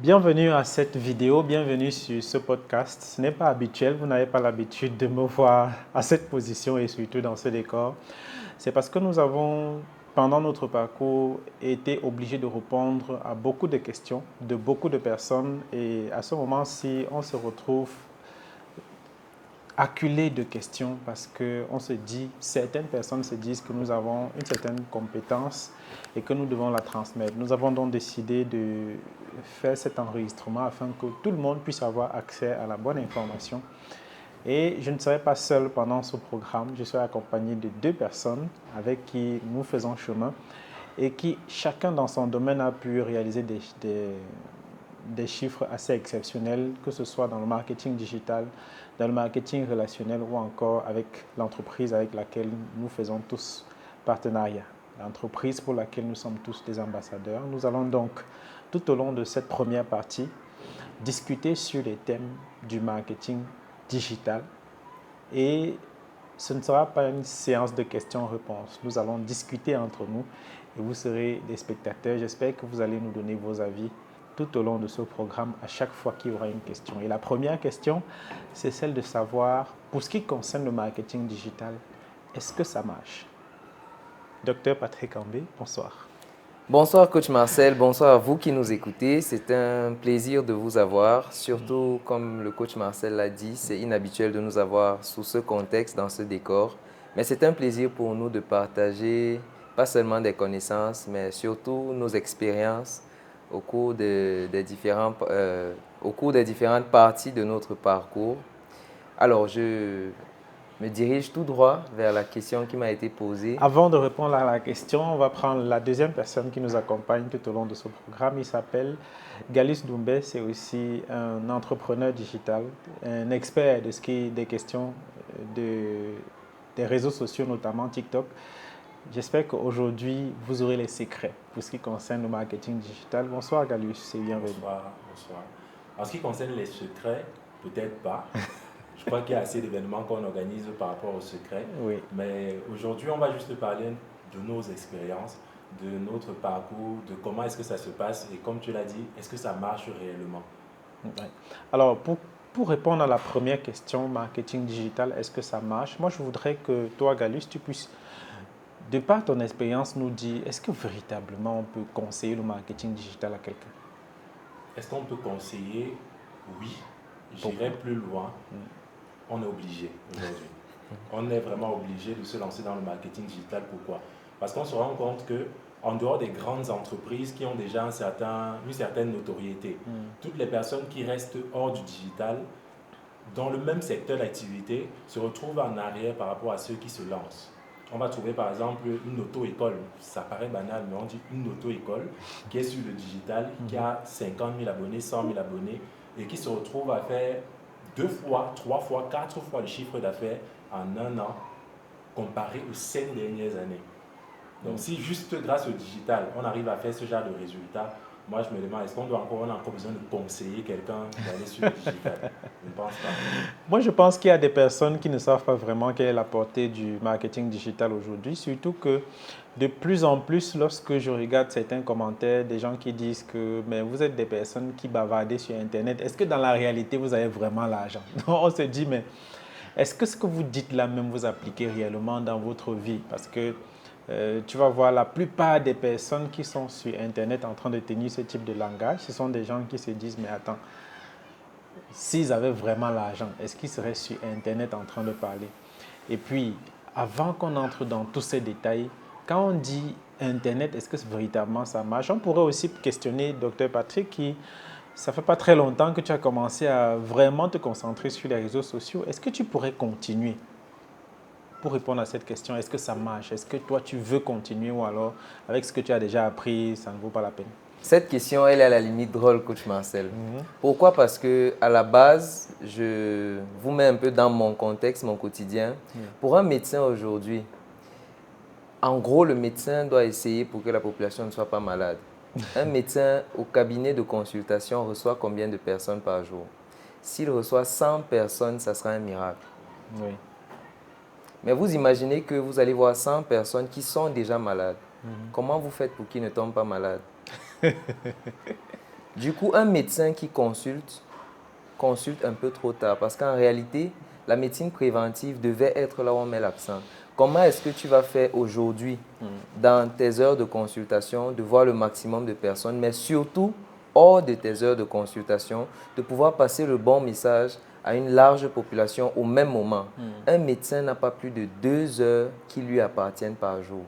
Bienvenue à cette vidéo, bienvenue sur ce podcast. Ce n'est pas habituel, vous n'avez pas l'habitude de me voir à cette position et surtout dans ce décor. C'est parce que nous avons, pendant notre parcours, été obligés de répondre à beaucoup de questions de beaucoup de personnes et à ce moment-ci, on se retrouve acculé de questions parce qu'on se dit, certaines personnes se disent que nous avons une certaine compétence et que nous devons la transmettre. Nous avons donc décidé de faire cet enregistrement afin que tout le monde puisse avoir accès à la bonne information. Et je ne serai pas seul pendant ce programme, je serai accompagné de deux personnes avec qui nous faisons chemin et qui, chacun dans son domaine, a pu réaliser des chiffres assez exceptionnels, que ce soit dans le marketing digital, dans le marketing relationnel ou encore avec l'entreprise avec laquelle nous faisons tous partenariat, l'entreprise pour laquelle nous sommes tous des ambassadeurs. Nous allons donc, tout au long de cette première partie, discuter sur les thèmes du marketing digital et ce ne sera pas une séance de questions-réponses. Nous allons discuter entre nous et vous serez des spectateurs. J'espère que vous allez nous donner vos avis tout au long de ce programme à chaque fois qu'il y aura une question. Et la première question, c'est celle de savoir, pour ce qui concerne le marketing digital, est-ce que ça marche? Docteur Patrick Ambé, bonsoir. Bonsoir coach Marcel, bonsoir à vous qui nous écoutez. C'est un plaisir de vous avoir. Surtout, comme le coach Marcel l'a dit, c'est inhabituel de nous avoir sous ce contexte, dans ce décor. Mais c'est un plaisir pour nous de partager pas seulement des connaissances, mais surtout nos expériences au cours des différentes parties de notre parcours. Alors, je me dirige tout droit vers la question qui m'a été posée. Avant de répondre à la question, on va prendre la deuxième personne qui nous accompagne tout au long de ce programme. Il s'appelle Galus Doumbé, c'est aussi un entrepreneur digital, un expert de des questions des réseaux sociaux, notamment TikTok. J'espère qu'aujourd'hui, vous aurez les secrets pour ce qui concerne le marketing digital. Bonsoir Galus, c'est bienvenu. Bonsoir. En ce qui concerne les secrets, peut-être pas. Je crois qu'il y a assez d'événements qu'on organise par rapport aux secrets. Oui. Mais aujourd'hui, on va juste parler de nos expériences, de notre parcours, de comment est-ce que ça se passe et comme tu l'as dit, est-ce que ça marche réellement? Ouais. Alors, pour répondre à la première question, marketing digital, est-ce que ça marche? Moi, je voudrais que toi, Galus, tu puisses, de par ton expérience, nous dire, est-ce que véritablement on peut conseiller le marketing digital à quelqu'un? Est-ce qu'on peut conseiller? Oui. J'irai plus loin. On est obligé aujourd'hui. On est vraiment obligé de se lancer dans le marketing digital. Pourquoi? Parce qu'on se rend compte que en dehors des grandes entreprises qui ont déjà une certaine notoriété, toutes les personnes qui restent hors du digital, dans le même secteur d'activité, se retrouvent en arrière par rapport à ceux qui se lancent. On va trouver par exemple une auto-école, ça paraît banal, mais on dit une auto-école qui est sur le digital, qui a 50 000 abonnés, 100 000 abonnés et qui se retrouve à faire 2 fois, 3 fois, 4 fois le chiffre d'affaires en un an comparé aux 5 dernières années. Donc si juste grâce au digital, on arrive à faire ce genre de résultats, moi je me demande, est-ce qu'on a encore besoin de conseiller quelqu'un d'aller sur le digital? Je ne pense pas. Moi, je pense qu'il y a des personnes qui ne savent pas vraiment quelle est la portée du marketing digital aujourd'hui, surtout que de plus en plus, lorsque je regarde certains commentaires, des gens qui disent que mais vous êtes des personnes qui bavardent sur Internet, est-ce que dans la réalité, vous avez vraiment l'argent? On se dit, mais est-ce que ce que vous dites là même vous appliquez réellement dans votre vie? Parce que tu vas voir la plupart des personnes qui sont sur Internet en train de tenir ce type de langage, ce sont des gens qui se disent, mais attends, s'ils avaient vraiment l'argent, est-ce qu'ils seraient sur Internet en train de parler? Et puis, avant qu'on entre dans tous ces détails, quand on dit Internet, est-ce que véritablement ça marche? On pourrait aussi questionner Dr Patrick qui, ça fait pas très longtemps que tu as commencé à vraiment te concentrer sur les réseaux sociaux. Est-ce que tu pourrais continuer pour répondre à cette question? Est-ce que ça marche? Est-ce que toi, tu veux continuer ou alors, avec ce que tu as déjà appris, ça ne vaut pas la peine? Cette question, elle est à la limite drôle, coach Marcel. Pourquoi? Parce que à la base, je vous mets un peu dans mon contexte, mon quotidien. Pour un médecin aujourd'hui, en gros, le médecin doit essayer pour que la population ne soit pas malade. Un médecin au cabinet de consultation reçoit combien de personnes par jour? S'il reçoit 100 personnes, ça sera un miracle. Oui. Mais vous imaginez que vous allez voir 100 personnes qui sont déjà malades. Comment vous faites pour qu'ils ne tombent pas malades? Du coup, un médecin qui consulte un peu trop tard parce qu'en réalité, la médecine préventive devait être là où on met l'accent. Comment est-ce que tu vas faire aujourd'hui, dans tes heures de consultation, de voir le maximum de personnes, mais surtout, hors de tes heures de consultation, de pouvoir passer le bon message à une large population au même moment? Un médecin n'a pas plus de 2 heures qui lui appartiennent par jour.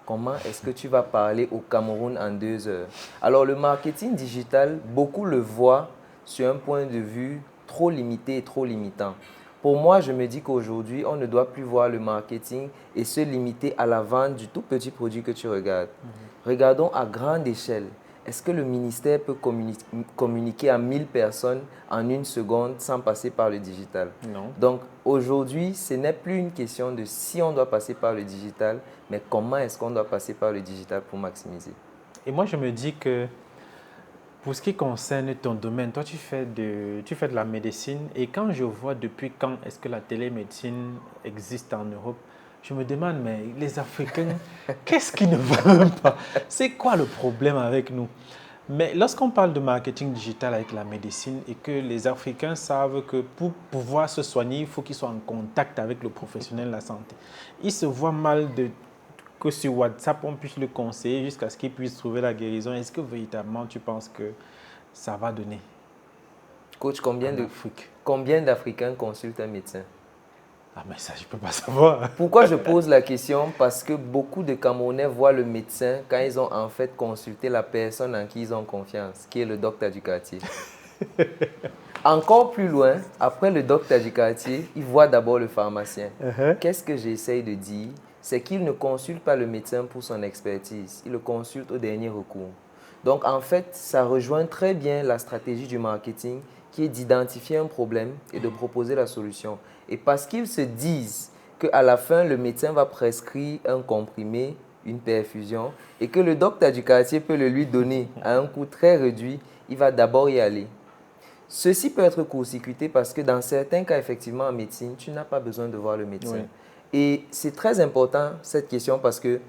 Comment est-ce que tu vas parler au Cameroun en 2 heures? Alors, le marketing digital, beaucoup le voient sur un point de vue trop limité et trop limitant. Pour moi, je me dis qu'aujourd'hui, on ne doit plus voir le marketing et se limiter à la vente du tout petit produit que tu regardes. Regardons à grande échelle. Est-ce que le ministère peut communiquer à 1000 personnes en 1 seconde sans passer par le digital? Non. Donc, aujourd'hui, ce n'est plus une question de si on doit passer par le digital, mais comment est-ce qu'on doit passer par le digital pour maximiser? Et moi, je me dis que pour ce qui concerne ton domaine, toi, tu fais de la médecine. Et quand je vois depuis quand est-ce que la télémédecine existe en Europe, je me demande, mais les Africains, qu'est-ce qui ne va pas? C'est quoi le problème avec nous? Mais lorsqu'on parle de marketing digital avec la médecine et que les Africains savent que pour pouvoir se soigner, il faut qu'ils soient en contact avec le professionnel de la santé. Ils se voient mal que sur WhatsApp, on puisse le conseiller jusqu'à ce qu'il puisse trouver la guérison. Est-ce que véritablement tu penses que ça va donner Coach, en Afrique? combien d'Africains consultent un médecin? Ah, mais ça, je ne peux pas savoir. Pourquoi je pose la question? Parce que beaucoup de Camerounais voient le médecin quand ils ont en fait consulté la personne en qui ils ont confiance, qui est le docteur du quartier. Encore plus loin, après le docteur du quartier, ils voient d'abord le pharmacien. Qu'est-ce que j'essaye de dire? C'est qu'il ne consulte pas le médecin pour son expertise, il le consulte au dernier recours. Donc en fait, ça rejoint très bien la stratégie du marketing qui est d'identifier un problème et de proposer la solution. Et parce qu'ils se disent qu'à la fin, le médecin va prescrire un comprimé, une perfusion, et que le docteur du quartier peut le lui donner à un coût très réduit, il va d'abord y aller. Ceci peut être court-circuité parce que dans certains cas, effectivement, en médecine, tu n'as pas besoin de voir le médecin. Oui. Et c'est très important, cette question, parce que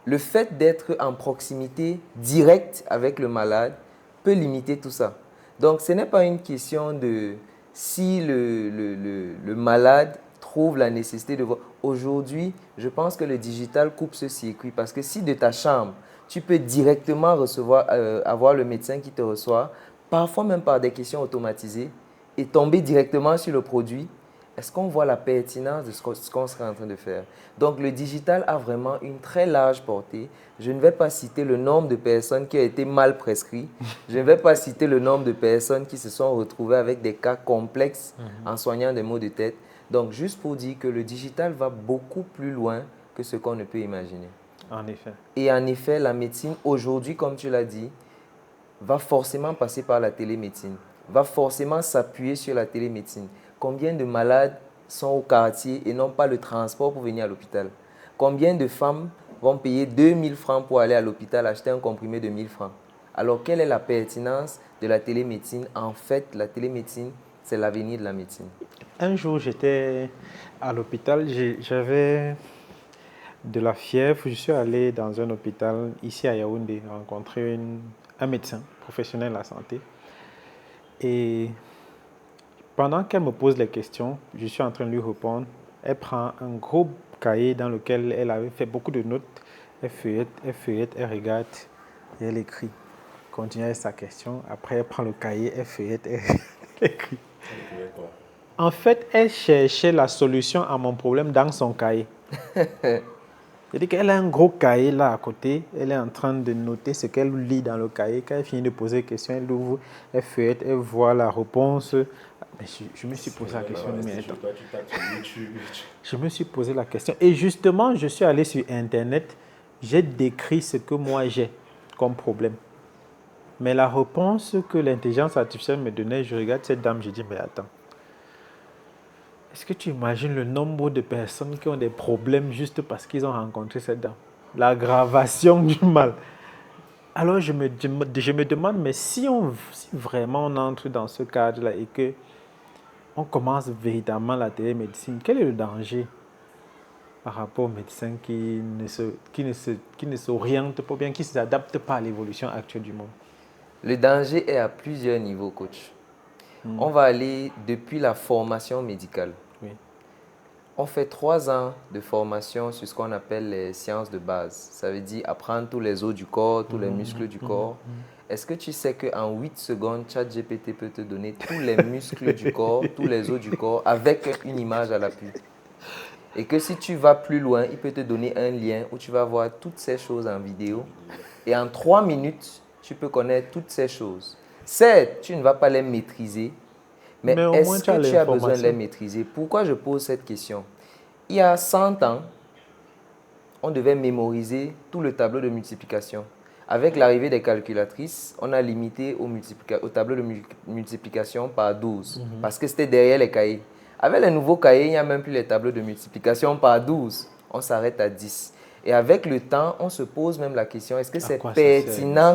le fait d'être en proximité directe avec le malade peut limiter tout ça. Donc, ce n'est pas une question de si le malade trouve la nécessité de voir. Aujourd'hui, je pense que le digital coupe ce circuit parce que si de ta chambre, tu peux directement avoir le médecin qui te reçoit, parfois même par des questions automatisées, et tomber directement sur le produit, est-ce qu'on voit la pertinence de ce qu'on serait en train de faire? Donc, le digital a vraiment une très large portée. Je ne vais pas citer le nombre de personnes qui ont été mal prescrites. Je ne vais pas citer le nombre de personnes qui se sont retrouvées avec des cas complexes en soignant des maux de tête. Donc, juste pour dire que le digital va beaucoup plus loin que ce qu'on ne peut imaginer. En effet. Et en effet, la médecine, aujourd'hui, comme tu l'as dit, va forcément passer par la télémédecine, va forcément s'appuyer sur la télémédecine. Combien de malades sont au quartier et n'ont pas le transport pour venir à l'hôpital? Combien de femmes vont payer 2000 francs pour aller à l'hôpital acheter un comprimé de 1000 francs? Alors, quelle est la pertinence de la télémédecine? En fait, la télémédecine, c'est l'avenir de la médecine. Un jour, j'étais à l'hôpital, j'avais de la fièvre. Je suis allé dans un hôpital ici à Yaoundé rencontrer un médecin professionnel de la santé. Et pendant qu'elle me pose les questions, je suis en train de lui répondre. Elle prend un gros cahier dans lequel elle avait fait beaucoup de notes. Elle feuillette, elle regarde et elle écrit. Continue avec sa question. Après, elle prend le cahier, elle feuillette, elle écrit. En fait, elle cherchait la solution à mon problème dans son cahier. C'est-à-dire qu'elle a un gros cahier là à côté. Elle est en train de noter ce qu'elle lit dans le cahier. Quand elle finit de poser des questions, elle ouvre, elle feuillette, elle voit la réponse. Mais je me suis posé la question. Je me suis posé la question. Et justement, je suis allé sur Internet. J'ai décrit ce que moi j'ai comme problème. Mais la réponse que l'intelligence artificielle me donnait, je regarde cette dame, je dis, mais attends. Est-ce que tu imagines le nombre de personnes qui ont des problèmes juste parce qu'ils ont rencontré cette dame? L'aggravation du mal. Alors je me demande, mais si vraiment on entre dans ce cadre-là et qu'on commence véritablement la télémédecine, quel est le danger par rapport aux médecins qui ne s'orientent pas bien, qui ne s'adaptent pas à l'évolution actuelle du monde? Le danger est à plusieurs niveaux, coach. On va aller depuis la formation médicale. Oui. On fait 3 ans de formation sur ce qu'on appelle les sciences de base. Ça veut dire apprendre tous les os du corps, tous les muscles du corps. Est-ce que tu sais qu'en 8 secondes, ChatGPT peut te donner tous les muscles du corps, tous les os du corps avec une image à l'appui? Et que si tu vas plus loin, il peut te donner un lien où tu vas voir toutes ces choses en vidéo. Et en 3 minutes, tu peux connaître toutes ces choses. Certes, tu ne vas pas les maîtriser, mais au moins, est-ce tu as que tu as besoin de les l'information. maîtriser? Pourquoi je pose cette question? Il y a 100 ans, on devait mémoriser tout le tableau de multiplication. Avec l'arrivée des calculatrices, on a limité au tableau de multiplication par 12, parce que c'était derrière les cahiers. Avec les nouveaux cahiers, il n'y a même plus les tableaux de multiplication par 12. On s'arrête à 10. Et avec le temps, on se pose même la question, est-ce que c'est quoi ça pertinent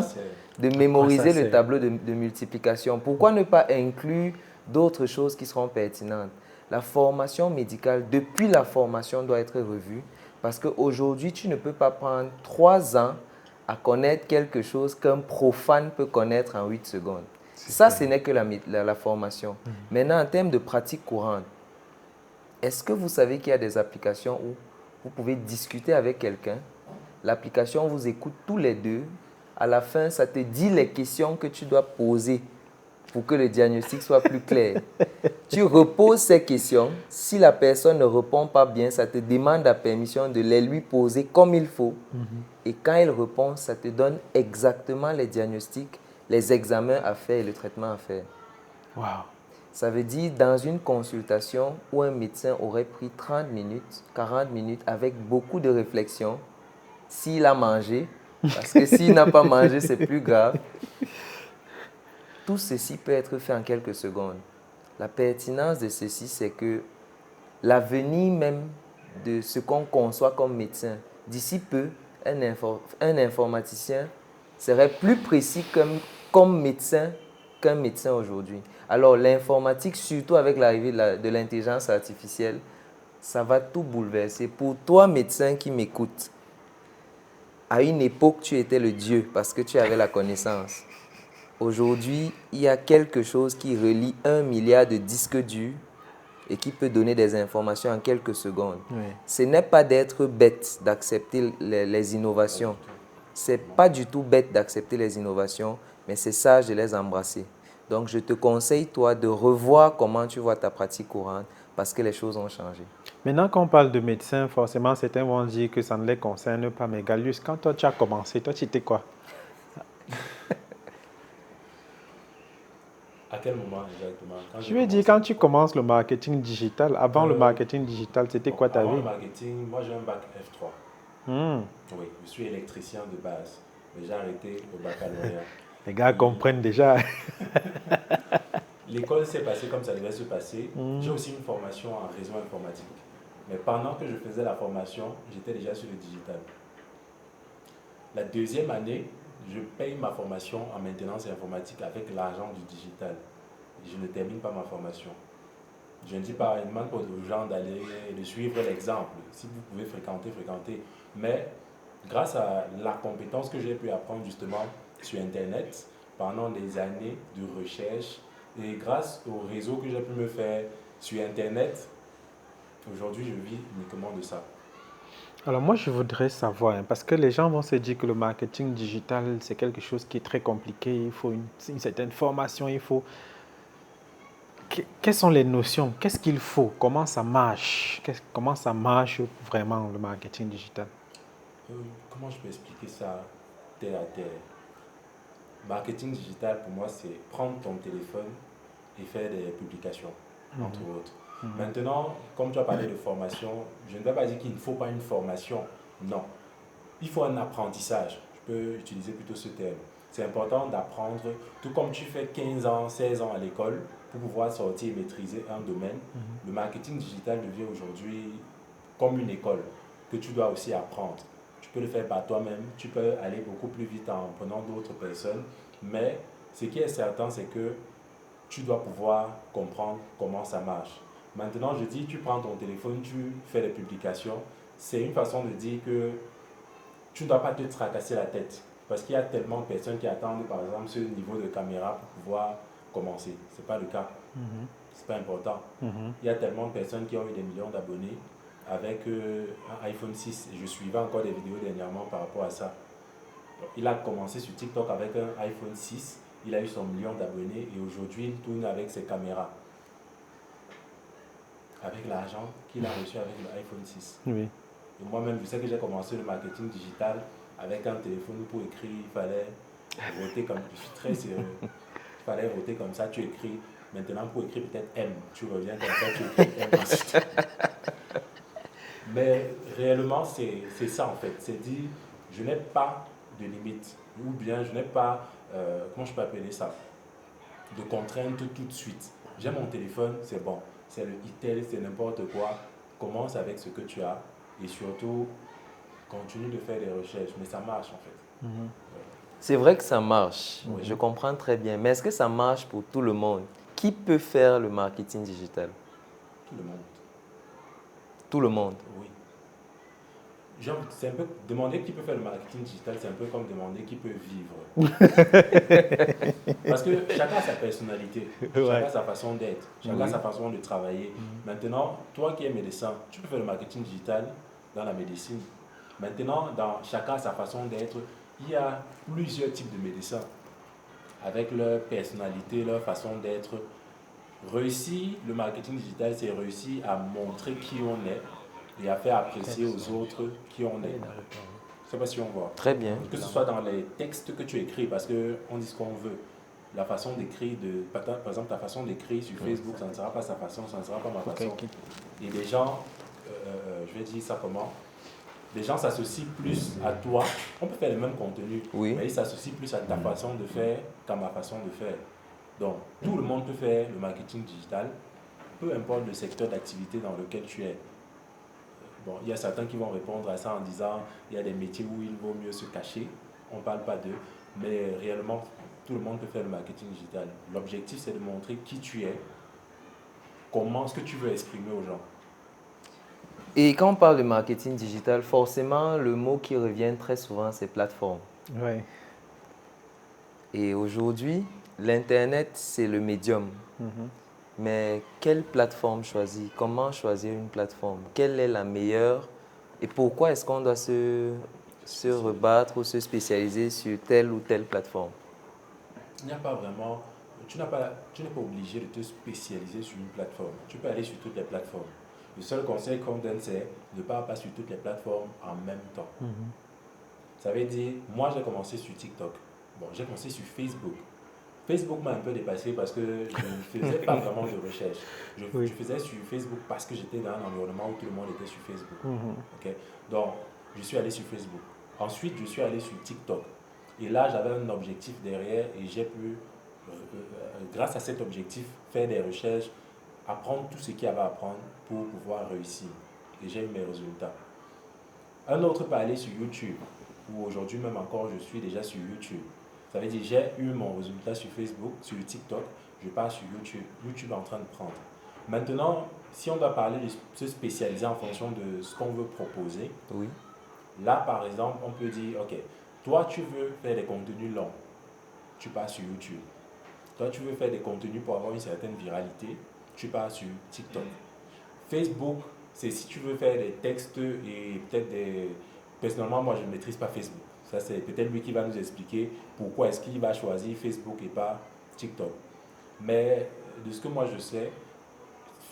de ça mémoriser le sert? tableau de multiplication? Pourquoi ne pas inclure d'autres choses qui seront pertinentes? La formation médicale, depuis la formation, doit être revue parce qu'aujourd'hui, tu ne peux pas prendre 3 ans à connaître quelque chose qu'un profane peut connaître en 8 secondes. Ça, ce n'est que la formation. Maintenant, en termes de pratique courante, est-ce que vous savez qu'il y a des applications où vous pouvez discuter avec quelqu'un, l'application vous écoute tous les deux, à la fin, ça te dit les questions que tu dois poser pour que le diagnostic soit plus clair. Tu reposes ces questions. Si la personne ne répond pas bien, ça te demande la permission de les lui poser comme il faut. Et quand il répond, ça te donne exactement les diagnostics, les examens à faire et le traitement à faire. Wow. Ça veut dire dans une consultation où un médecin aurait pris 30 minutes, 40 minutes avec beaucoup de réflexion, s'il a mangé, parce que s'il n'a pas mangé, c'est plus grave. Tout ceci peut être fait en quelques secondes. La pertinence de ceci, c'est que l'avenir même de ce qu'on conçoit comme médecin, d'ici peu, un informaticien serait plus précis comme médecin qu'un médecin aujourd'hui. Alors l'informatique, surtout avec l'arrivée de l'intelligence artificielle, ça va tout bouleverser. Pour toi, médecin qui m'écoute, à une époque, tu étais le Dieu parce que tu avais la connaissance. Aujourd'hui, il y a quelque chose qui relie 1 milliard de disques durs et qui peut donner des informations en quelques secondes. Oui. Ce n'est pas d'être bête d'accepter les innovations. Ce n'est pas du tout bête d'accepter les innovations, mais c'est sage de les embrasser. Donc, je te conseille, toi, de revoir comment tu vois ta pratique courante parce que les choses ont changé. Maintenant, quand on parle de médecins, forcément, certains vont dire que ça ne les concerne pas. Mais Gallus, quand toi, tu as commencé, toi, tu étais quoi? À quel moment exactement? Je veux dire, quand tu commences le marketing digital, avant le marketing digital, c'était quoi ta Avant vie? le marketing, moi j'ai un bac F3. Oui, je suis électricien de base, mais j'ai arrêté au baccalauréat. Les gars comprennent déjà. L'école s'est passée comme ça devait se passer. J'ai aussi une formation en réseau informatique. Mais pendant que je faisais la formation, j'étais déjà sur le digital. La deuxième année, je paye ma formation en maintenance informatique avec l'argent du digital. Je ne termine pas ma formation. Je ne dis pas, il demande pas aux gens d'aller, de suivre l'exemple. Si vous pouvez fréquenter, fréquentez. Mais grâce à la compétence que j'ai pu apprendre justement sur Internet pendant des années de recherche et grâce au réseau que j'ai pu me faire sur Internet, aujourd'hui je vis uniquement de ça. Alors moi, je voudrais savoir, parce que les gens vont se dire que le marketing digital, c'est quelque chose qui est très compliqué, il faut une certaine formation, il faut... Quelles sont les notions? Qu'est-ce qu'il faut? Comment ça marche? Comment ça marche vraiment le marketing digital? Comment je peux expliquer ça terre à terre? Marketing digital, pour moi, c'est prendre ton téléphone et faire des publications, entre autres. Maintenant, comme tu as parlé de formation, je ne vais pas dire qu'il ne faut pas une formation. Non. Il faut un apprentissage. Je peux utiliser plutôt ce terme. C'est important d'apprendre, tout comme tu fais 15 ans, 16 ans à l'école pour pouvoir sortir et maîtriser un domaine. Le marketing digital devient aujourd'hui comme une école que tu dois aussi apprendre. Tu peux le faire par toi-même, tu peux aller beaucoup plus vite en prenant d'autres personnes, mais ce qui est certain, c'est que tu dois pouvoir comprendre comment ça marche. Maintenant, je dis, tu prends ton téléphone, tu fais des publications, c'est une façon de dire que tu ne dois pas te tracasser la tête. Parce qu'il y a tellement de personnes qui attendent, par exemple, ce niveau de caméra pour pouvoir commencer. Ce n'est pas le cas. C'est pas important. Il y a tellement de personnes qui ont eu des millions d'abonnés avec un iPhone 6. Je suivais encore des vidéos dernièrement par rapport à ça. Donc, il a commencé sur TikTok avec un iPhone 6. Il a eu son million d'abonnés et aujourd'hui, il tourne avec ses caméras. Avec l'argent qu'il a reçu avec l'iPhone 6. Oui. Et moi-même, je sais que j'ai commencé le marketing digital avec un téléphone pour écrire. Il fallait voter comme... Je suis très sérieux. Il fallait voter comme ça, tu écris. Maintenant, pour écrire peut-être M, tu reviens comme ça, tu écris M ensuite. Mais réellement, c'est ça en fait. C'est dire, je n'ai pas de limite. Ou bien, je n'ai pas, comment je peux appeler ça, de contraintes tout de suite. J'ai mon téléphone, c'est bon. C'est le e-tail, c'est n'importe quoi. Commence avec ce que tu as. Et surtout, continue de faire des recherches. Mais ça marche en fait. C'est vrai que ça marche. Oui. Je comprends très bien. Mais est-ce que ça marche pour tout le monde? Qui peut faire le marketing digital? Tout le monde. Tout le monde. Oui. Genre, c'est un peu demander qui peut faire le marketing digital, c'est un peu comme demander qui peut vivre. Parce que chacun a sa personnalité, chacun a sa façon d'être, chacun a sa façon de travailler. Maintenant, toi qui es médecin, tu peux faire le marketing digital dans la médecine. Maintenant, chacun a sa façon d'être. Il y a plusieurs types de médecins avec leur personnalité, leur façon d'être. Réussir le marketing digital, c'est réussir à montrer qui on est et à faire apprécier aux autres qui on est. Je ne sais pas si on voit. Très bien. Que ce soit dans les textes que tu écris, parce qu'on dit ce qu'on veut. La façon d'écrire, par exemple, ta façon d'écrire sur Facebook, ça ne sera pas sa façon, ça ne sera pas ma façon. Et les gens, je vais dire ça comment, les gens s'associent plus à toi. On peut faire le même contenu, mais ils s'associent plus à ta façon de faire qu'à ma façon de faire. Donc, tout le monde peut faire le marketing digital, peu importe le secteur d'activité dans lequel tu es. Bon, il y a certains qui vont répondre à ça en disant il y a des métiers où il vaut mieux se cacher, on ne parle pas d'eux, mais réellement, tout le monde peut faire le marketing digital. L'objectif, c'est de montrer qui tu es, comment, ce que tu veux exprimer aux gens. Et quand on parle de marketing digital, forcément, le mot qui revient très souvent, c'est plateforme. Oui. Et aujourd'hui, l'Internet, c'est le médium. Mais quelle plateforme choisir? Comment choisir une plateforme? Quelle est la meilleure? Et pourquoi est-ce qu'on doit se rebattre ou se spécialiser sur telle ou telle plateforme? Il n'y a pas vraiment... Tu n'es pas obligé de te spécialiser sur une plateforme. Tu peux aller sur toutes les plateformes. Le seul conseil qu'on donne, c'est de ne pas sur toutes les plateformes en même temps. Ça veut dire, moi j'ai commencé sur TikTok. Bon, j'ai commencé sur Facebook. Facebook m'a un peu dépassé parce que je ne faisais pas vraiment de recherche. Je faisais sur Facebook parce que j'étais dans un environnement où tout le monde était sur Facebook. Okay? Donc, je suis allé sur Facebook. Ensuite, je suis allé sur TikTok. Et là, j'avais un objectif derrière et j'ai pu, grâce à cet objectif, faire des recherches, apprendre tout ce qu'il y avait à apprendre pour pouvoir réussir. Et j'ai eu mes résultats. Un autre peut aller sur YouTube, où aujourd'hui même encore, je suis déjà sur YouTube. Ça veut dire j'ai eu mon résultat sur Facebook, sur TikTok, je pars sur YouTube. YouTube est en train de prendre. Maintenant, si on doit parler de se spécialiser en fonction de ce qu'on veut proposer, là par exemple, on peut dire, ok, toi tu veux faire des contenus longs, tu pars sur YouTube. Toi tu veux faire des contenus pour avoir une certaine viralité, tu pars sur TikTok. Facebook, c'est si tu veux faire des textes et peut-être des... Personnellement, moi je ne maîtrise pas Facebook. Ça, c'est peut-être lui qui va nous expliquer pourquoi est-ce qu'il va choisir Facebook et pas TikTok. Mais de ce que moi je sais,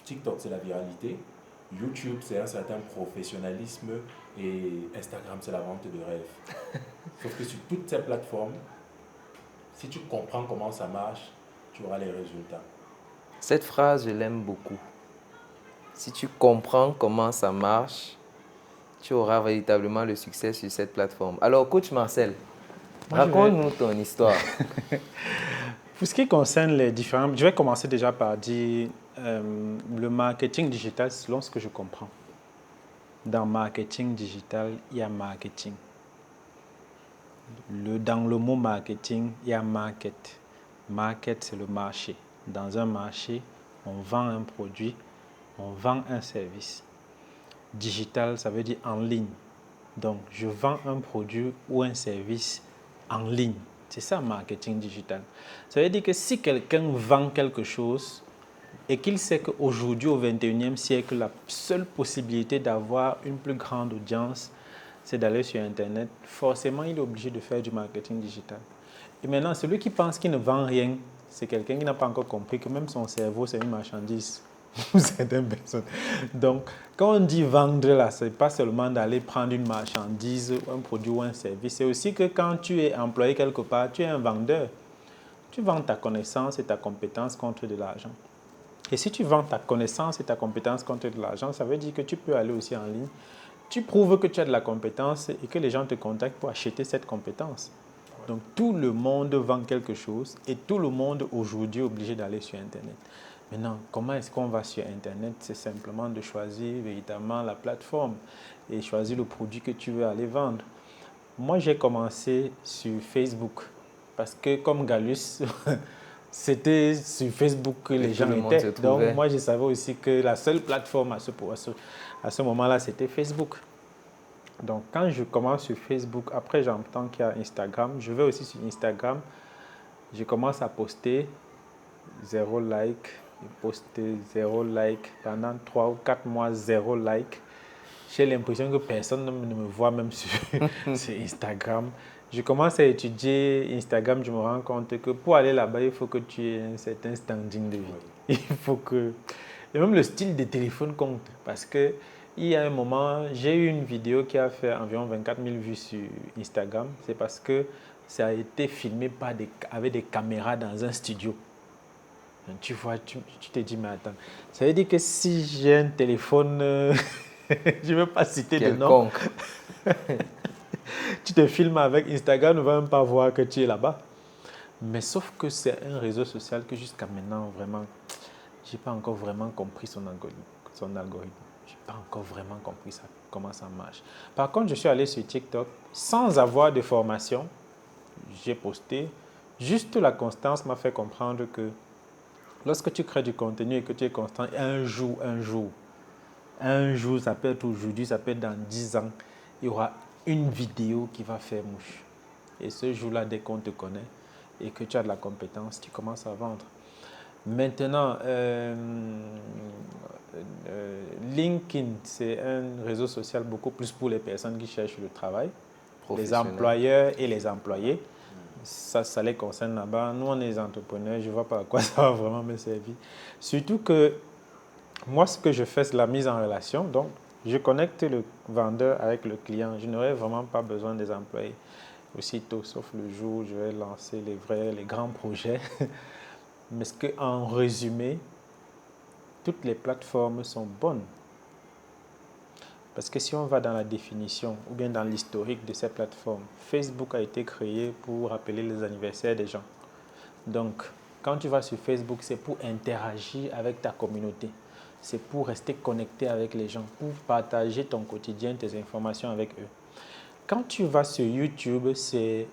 TikTok c'est la viralité, YouTube c'est un certain professionnalisme et Instagram c'est la vente de rêve. Sauf que sur toutes ces plateformes, si tu comprends comment ça marche, tu auras les résultats. Cette phrase, je l'aime beaucoup. Si tu comprends comment ça marche, tu auras véritablement le succès sur cette plateforme. Alors, coach Marcel, raconte-nous ton histoire. Pour ce qui concerne les différents... Je vais commencer déjà par dire le marketing digital, selon ce que je comprends. Dans marketing digital, il y a marketing. Dans le mot marketing, il y a market. Market, c'est le marché. Dans un marché, on vend un produit, on vend un service. Digital, ça veut dire en ligne. Donc, je vends un produit ou un service en ligne. C'est ça, marketing digital. Ça veut dire que si quelqu'un vend quelque chose et qu'il sait qu'aujourd'hui, au 21e siècle, la seule possibilité d'avoir une plus grande audience, c'est d'aller sur Internet, forcément, il est obligé de faire du marketing digital. Et maintenant, celui qui pense qu'il ne vend rien, c'est quelqu'un qui n'a pas encore compris que même son cerveau, c'est une marchandise pour certaines personnes. Donc, quand on dit vendre, là, ce n'est pas seulement d'aller prendre une marchandise, un produit ou un service. C'est aussi que quand tu es employé quelque part, tu es un vendeur. Tu vends ta connaissance et ta compétence contre de l'argent. Et si tu vends ta connaissance et ta compétence contre de l'argent, ça veut dire que tu peux aller aussi en ligne. Tu prouves que tu as de la compétence et que les gens te contactent pour acheter cette compétence. Donc, tout le monde vend quelque chose et tout le monde aujourd'hui est obligé d'aller sur Internet. Maintenant, comment est-ce qu'on va sur Internet? C'est simplement de choisir véritablement la plateforme et choisir le produit que tu veux aller vendre. Moi, j'ai commencé sur Facebook parce que comme Gallus, c'était sur Facebook que les gens étaient. Donc, moi, je savais aussi que la seule plateforme à ce moment-là, c'était Facebook. Donc, quand je commence sur Facebook, après j'entends qu'il y a Instagram, je vais aussi sur Instagram, je commence à poster 0 like, poster 0 like, pendant 3 ou 4 mois, 0 like. J'ai l'impression que personne ne me voit même sur Instagram. Je commence à étudier Instagram, je me rends compte que pour aller là-bas, il faut que tu aies un certain standing de vie. Il faut que... Et même le style de téléphone compte, parce que il y a un moment, j'ai eu une vidéo qui a fait environ 24 000 vues sur Instagram. C'est parce que ça a été filmé avec des caméras dans un studio. Donc, tu vois, tu te dis, mais attends, ça veut dire que si j'ai un téléphone, je ne veux pas citer de nom. Tu te filmes avec Instagram, ne va même pas voir que tu es là-bas. Mais sauf que c'est un réseau social que jusqu'à maintenant, vraiment, je n'ai pas encore vraiment compris son algorithme. Je n'ai pas encore vraiment compris ça, comment ça marche. Par contre, je suis allé sur TikTok sans avoir de formation. J'ai posté. Juste la constance m'a fait comprendre que lorsque tu crées du contenu et que tu es constant, un jour, ça peut être aujourd'hui, ça peut être dans 10 ans, il y aura une vidéo qui va faire mouche. Et ce jour-là, dès qu'on te connaît et que tu as de la compétence, tu commences à vendre. Maintenant, LinkedIn, c'est un réseau social beaucoup plus pour les personnes qui cherchent le travail, les employeurs et les employés. Ça les concerne là-bas. Nous, on est des entrepreneurs, je ne vois pas à quoi ça va vraiment me servir. Surtout que moi, ce que je fais, c'est la mise en relation. Donc, je connecte le vendeur avec le client. Je n'aurai vraiment pas besoin des employés. Aussitôt, sauf le jour où je vais lancer les grands projets. Mais en résumé, toutes les plateformes sont bonnes. Parce que si on va dans la définition ou bien dans l'historique de ces plateformes, Facebook a été créé pour rappeler les anniversaires des gens. Donc, quand tu vas sur Facebook, c'est pour interagir avec ta communauté. C'est pour rester connecté avec les gens, pour partager ton quotidien, tes informations avec eux. Quand tu vas sur YouTube, c'est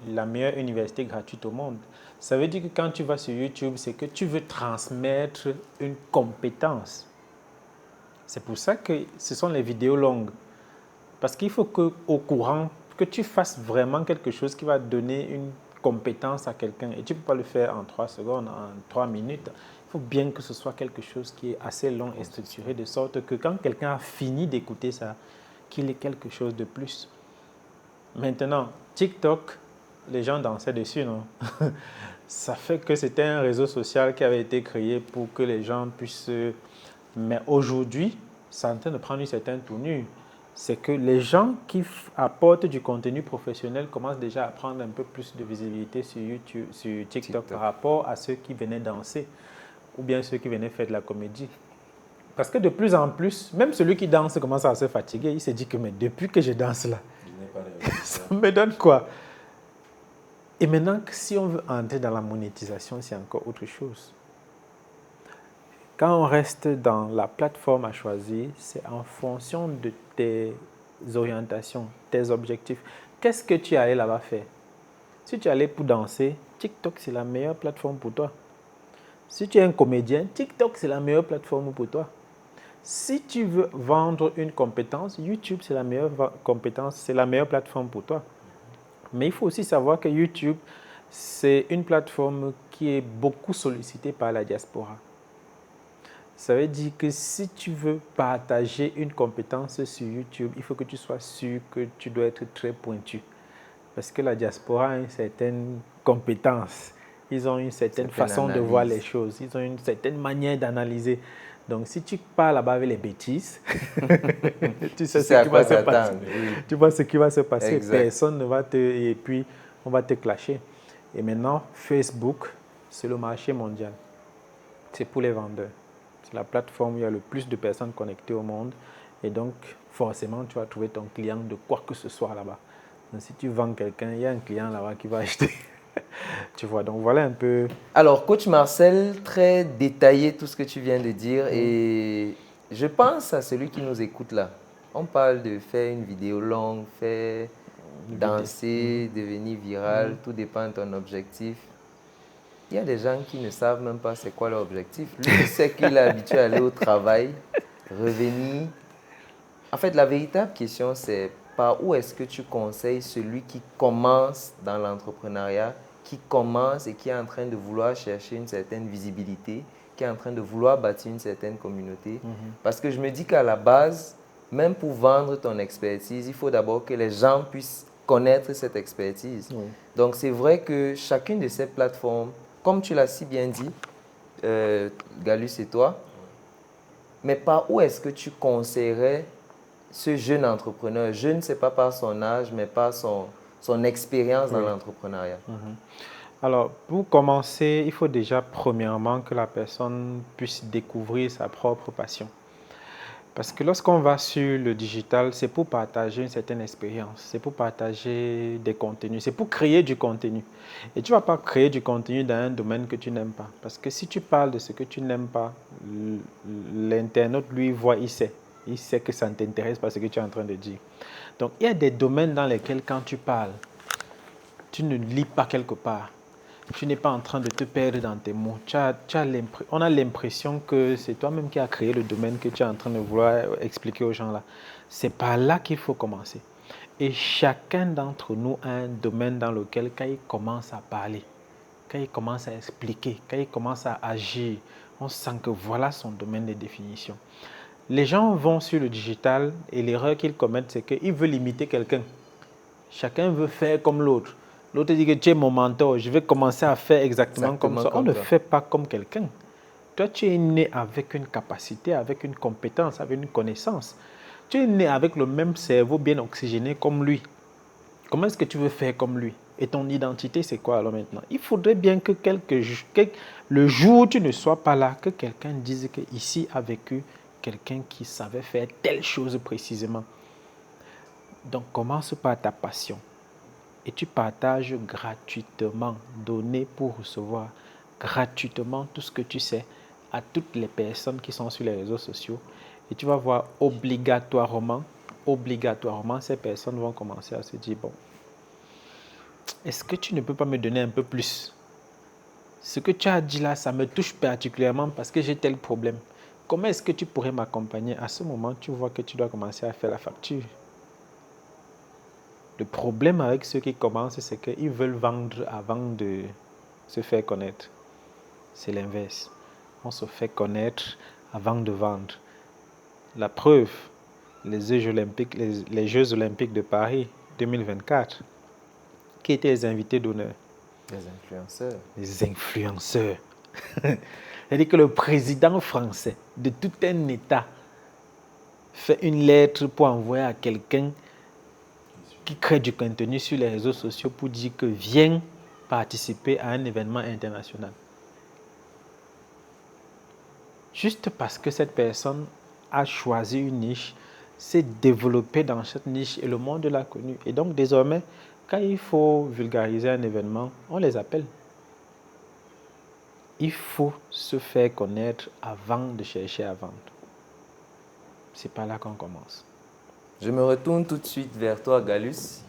la meilleure université gratuite au monde. Ça veut dire que quand tu vas sur YouTube, c'est que tu veux transmettre une compétence. C'est pour ça que ce sont les vidéos longues. Parce qu'il faut qu'au courant, que tu fasses vraiment quelque chose qui va donner une compétence à quelqu'un. Et tu ne peux pas le faire en 3 secondes, en 3 minutes. Il faut bien que ce soit quelque chose qui est assez long et structuré, de sorte que quand quelqu'un a fini d'écouter ça, qu'il ait quelque chose de plus. Maintenant, TikTok, les gens dansaient dessus, non? Ça fait que c'était un réseau social qui avait été créé pour que les gens puissent... Mais aujourd'hui, c'est en train de prendre une certaine tournure. C'est que les gens qui apportent du contenu professionnel commencent déjà à prendre un peu plus de visibilité sur YouTube, sur TikTok par rapport à ceux qui venaient danser ou bien ceux qui venaient faire de la comédie. Parce que de plus en plus, même celui qui danse commence à se fatiguer. Il se dit que mais depuis que je danse là, ça me donne quoi? Et maintenant, si on veut entrer dans la monétisation, c'est encore autre chose. Quand on reste dans la plateforme à choisir, c'est en fonction de tes orientations, tes objectifs. Qu'est-ce que tu es allé là-bas faire? Si tu es allé pour danser, TikTok, c'est la meilleure plateforme pour toi. Si tu es un comédien, TikTok, c'est la meilleure plateforme pour toi. Si tu veux vendre une compétence, YouTube, c'est la meilleure compétence, c'est la meilleure plateforme pour toi. Mais il faut aussi savoir que YouTube, c'est une plateforme qui est beaucoup sollicitée par la diaspora. Ça veut dire que si tu veux partager une compétence sur YouTube, il faut que tu sois sûr que tu dois être très pointu. Parce que la diaspora a une certaine compétence. Ils ont une certaine façon de voir les choses. Ils ont une certaine manière d'analyser. Donc, si tu pars là-bas avec les bêtises, tu sais ce qui va se passer. Tu vois ce qui va se passer. Exact. Personne ne va te... Et puis, on va te clasher. Et maintenant, Facebook, c'est le marché mondial. C'est pour les vendeurs. C'est la plateforme où il y a le plus de personnes connectées au monde. Et donc, forcément, tu vas trouver ton client de quoi que ce soit là-bas. Donc, si tu vends quelqu'un, il y a un client là-bas qui va acheter. Tu vois, donc voilà un peu. Alors, coach Marcel, très détaillé tout ce que tu viens de dire. Et je pense à celui qui nous écoute là. On parle de faire une vidéo longue, faire danser, devenir viral. Tout dépend de ton objectif. Il y a des gens qui ne savent même pas c'est quoi leur objectif. Lui, il sait qu'il est habitué à aller au travail, revenir. En fait, la véritable question, c'est par où est-ce que tu conseilles celui qui commence dans l'entrepreneuriat, qui commence et qui est en train de vouloir chercher une certaine visibilité, qui est en train de vouloir bâtir une certaine communauté. Parce que je me dis qu'à la base, même pour vendre ton expertise, il faut d'abord que les gens puissent connaître cette expertise. Donc, c'est vrai que chacune de ces plateformes, comme tu l'as si bien dit, Galus et toi, mais par où est-ce que tu conseillerais ce jeune entrepreneur? Je ne sais pas par son âge, mais par son expérience dans l'entrepreneuriat. Alors, pour commencer, il faut déjà premièrement que la personne puisse découvrir sa propre passion. Parce que lorsqu'on va sur le digital, c'est pour partager une certaine expérience, c'est pour partager des contenus, c'est pour créer du contenu. Et tu ne vas pas créer du contenu dans un domaine que tu n'aimes pas. Parce que si tu parles de ce que tu n'aimes pas, l'internaute, lui, voit, il sait. Il sait que ça ne t'intéresse pas ce que tu es en train de dire. Donc, il y a des domaines dans lesquels, quand tu parles, tu ne lis pas quelque part. Tu n'es pas en train de te perdre dans tes mots. On a l'impression que c'est toi-même qui as créé le domaine que tu es en train de vouloir expliquer aux gens là. C'est par là qu'il faut commencer. Et chacun d'entre nous a un domaine dans lequel, quand il commence à parler, quand il commence à expliquer, quand il commence à agir, on sent que voilà son domaine de définition. Les gens vont sur le digital et l'erreur qu'ils commettent, c'est qu'ils veulent imiter quelqu'un. Chacun veut faire comme l'autre. L'autre dit que tu es mon mentor, je vais commencer à faire exactement comme ça. On ne fait pas comme quelqu'un. Toi, tu es né avec une capacité, avec une compétence, avec une connaissance. Tu es né avec le même cerveau bien oxygéné comme lui. Comment est-ce que tu veux faire comme lui? Et ton identité, c'est quoi alors maintenant? Il faudrait bien que le jour où tu ne sois pas là, que quelqu'un dise qu'ici a vécu quelqu'un qui savait faire telle chose précisément. Donc, commence par ta passion. Et tu partages gratuitement, donner pour recevoir gratuitement tout ce que tu sais à toutes les personnes qui sont sur les réseaux sociaux. Et tu vas voir obligatoirement, ces personnes vont commencer à se dire, bon, est-ce que tu ne peux pas me donner un peu plus? Ce que tu as dit là, ça me touche particulièrement parce que j'ai tel problème. Comment est-ce que tu pourrais m'accompagner? À ce moment, tu vois que tu dois commencer à faire la facture. Le problème avec ceux qui commencent, c'est qu'ils veulent vendre avant de se faire connaître. C'est l'inverse. On se fait connaître avant de vendre. La preuve, les Jeux Olympiques de Paris 2024, qui étaient les invités d'honneur? Les influenceurs. Les influenceurs. C'est-à-dire que le président français de tout un État fait une lettre pour envoyer à quelqu'un qui crée du contenu sur les réseaux sociaux pour dire que viens participer à un événement international. Juste parce que cette personne a choisi une niche, s'est développée dans cette niche et le monde l'a connu. Et donc désormais, quand il faut vulgariser un événement, on les appelle. Il faut se faire connaître avant de chercher à vendre. C'est par là qu'on commence. Je me retourne tout de suite vers toi, Galus.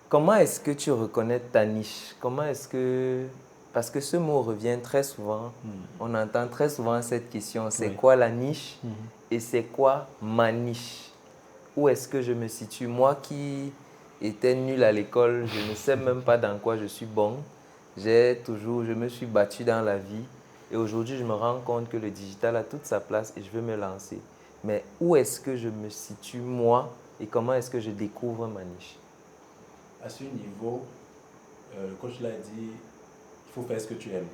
Comment est-ce que tu reconnais ta niche? Comment est-ce que... Parce que ce mot revient très souvent. On entend très souvent cette question. C'est quoi la niche? Et c'est quoi ma niche? Où est-ce que je me situe? Moi qui était nul à l'école, je ne sais même pas dans quoi je suis bon. Je me suis battu dans la vie et aujourd'hui, je me rends compte que le digital a toute sa place et je veux me lancer. Mais où est-ce que je me situe moi et comment est-ce que je découvre ma niche? À ce niveau, le coach l'a dit, il faut faire ce que tu aimes,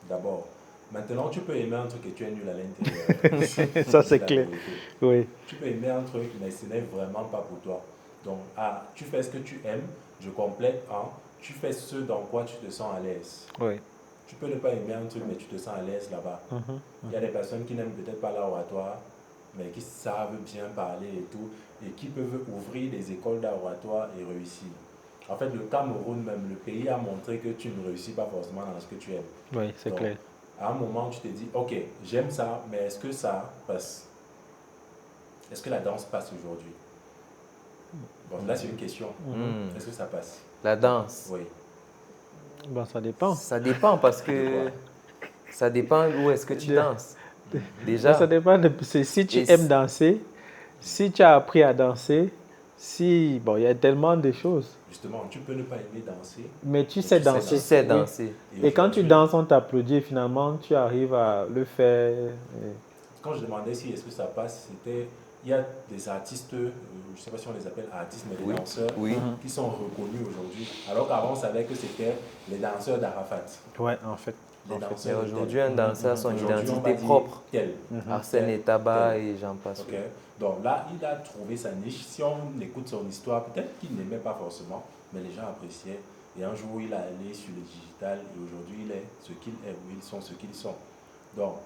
d'abord. Maintenant, tu peux aimer un truc et tu es nul à l'intérieur. Ça, c'est clair. Oui. Tu peux aimer un truc, mais ce n'est vraiment pas pour toi. Donc, tu fais ce que tu aimes, je complète en, tu fais ce dans quoi tu te sens à l'aise. Oui. Tu peux ne pas aimer un truc, mais tu te sens à l'aise là-bas. Il y a des personnes qui n'aiment peut-être pas l'oratoire, mais qui savent bien parler et tout, et qui peuvent ouvrir des écoles d'oratoire et réussir. En fait, le Cameroun même, le pays a montré que tu ne réussis pas forcément dans ce que tu aimes. Oui, c'est clair. À un moment, tu te dis, ok, j'aime ça, mais est-ce que ça passe? Est-ce que la danse passe aujourd'hui? Bon, là, c'est une question. Est-ce que ça passe? La danse? Oui. Bon, ça dépend. Ça dépend parce que ça dépend où est-ce que tu danses. Déjà. Ça dépend si tu aimes danser, si tu as appris à danser, il y a tellement de choses. Justement, tu peux ne pas aimer danser. Mais tu sais danser. Tu sais danser. Et quand tu danses, on t'applaudit et finalement, tu arrives à le faire. Quand je demandais si est-ce que ça passe, il y a des artistes, je ne sais pas si on les appelle artistes, mais des danseurs qui sont reconnus aujourd'hui. Alors qu'avant, on savait que c'était les danseurs d'Arafat. Ouais, en fait. Et aujourd'hui, un danseur a son identité propre. Arsène et Tabac et j'en passe. Okay. Donc là, il a trouvé sa niche. Si on écoute son histoire, peut-être qu'il n'aimait pas forcément, mais les gens appréciaient. Et un jour, il est allé sur le digital et aujourd'hui, il est ce qu'il est ou ils sont ce qu'ils sont. Donc,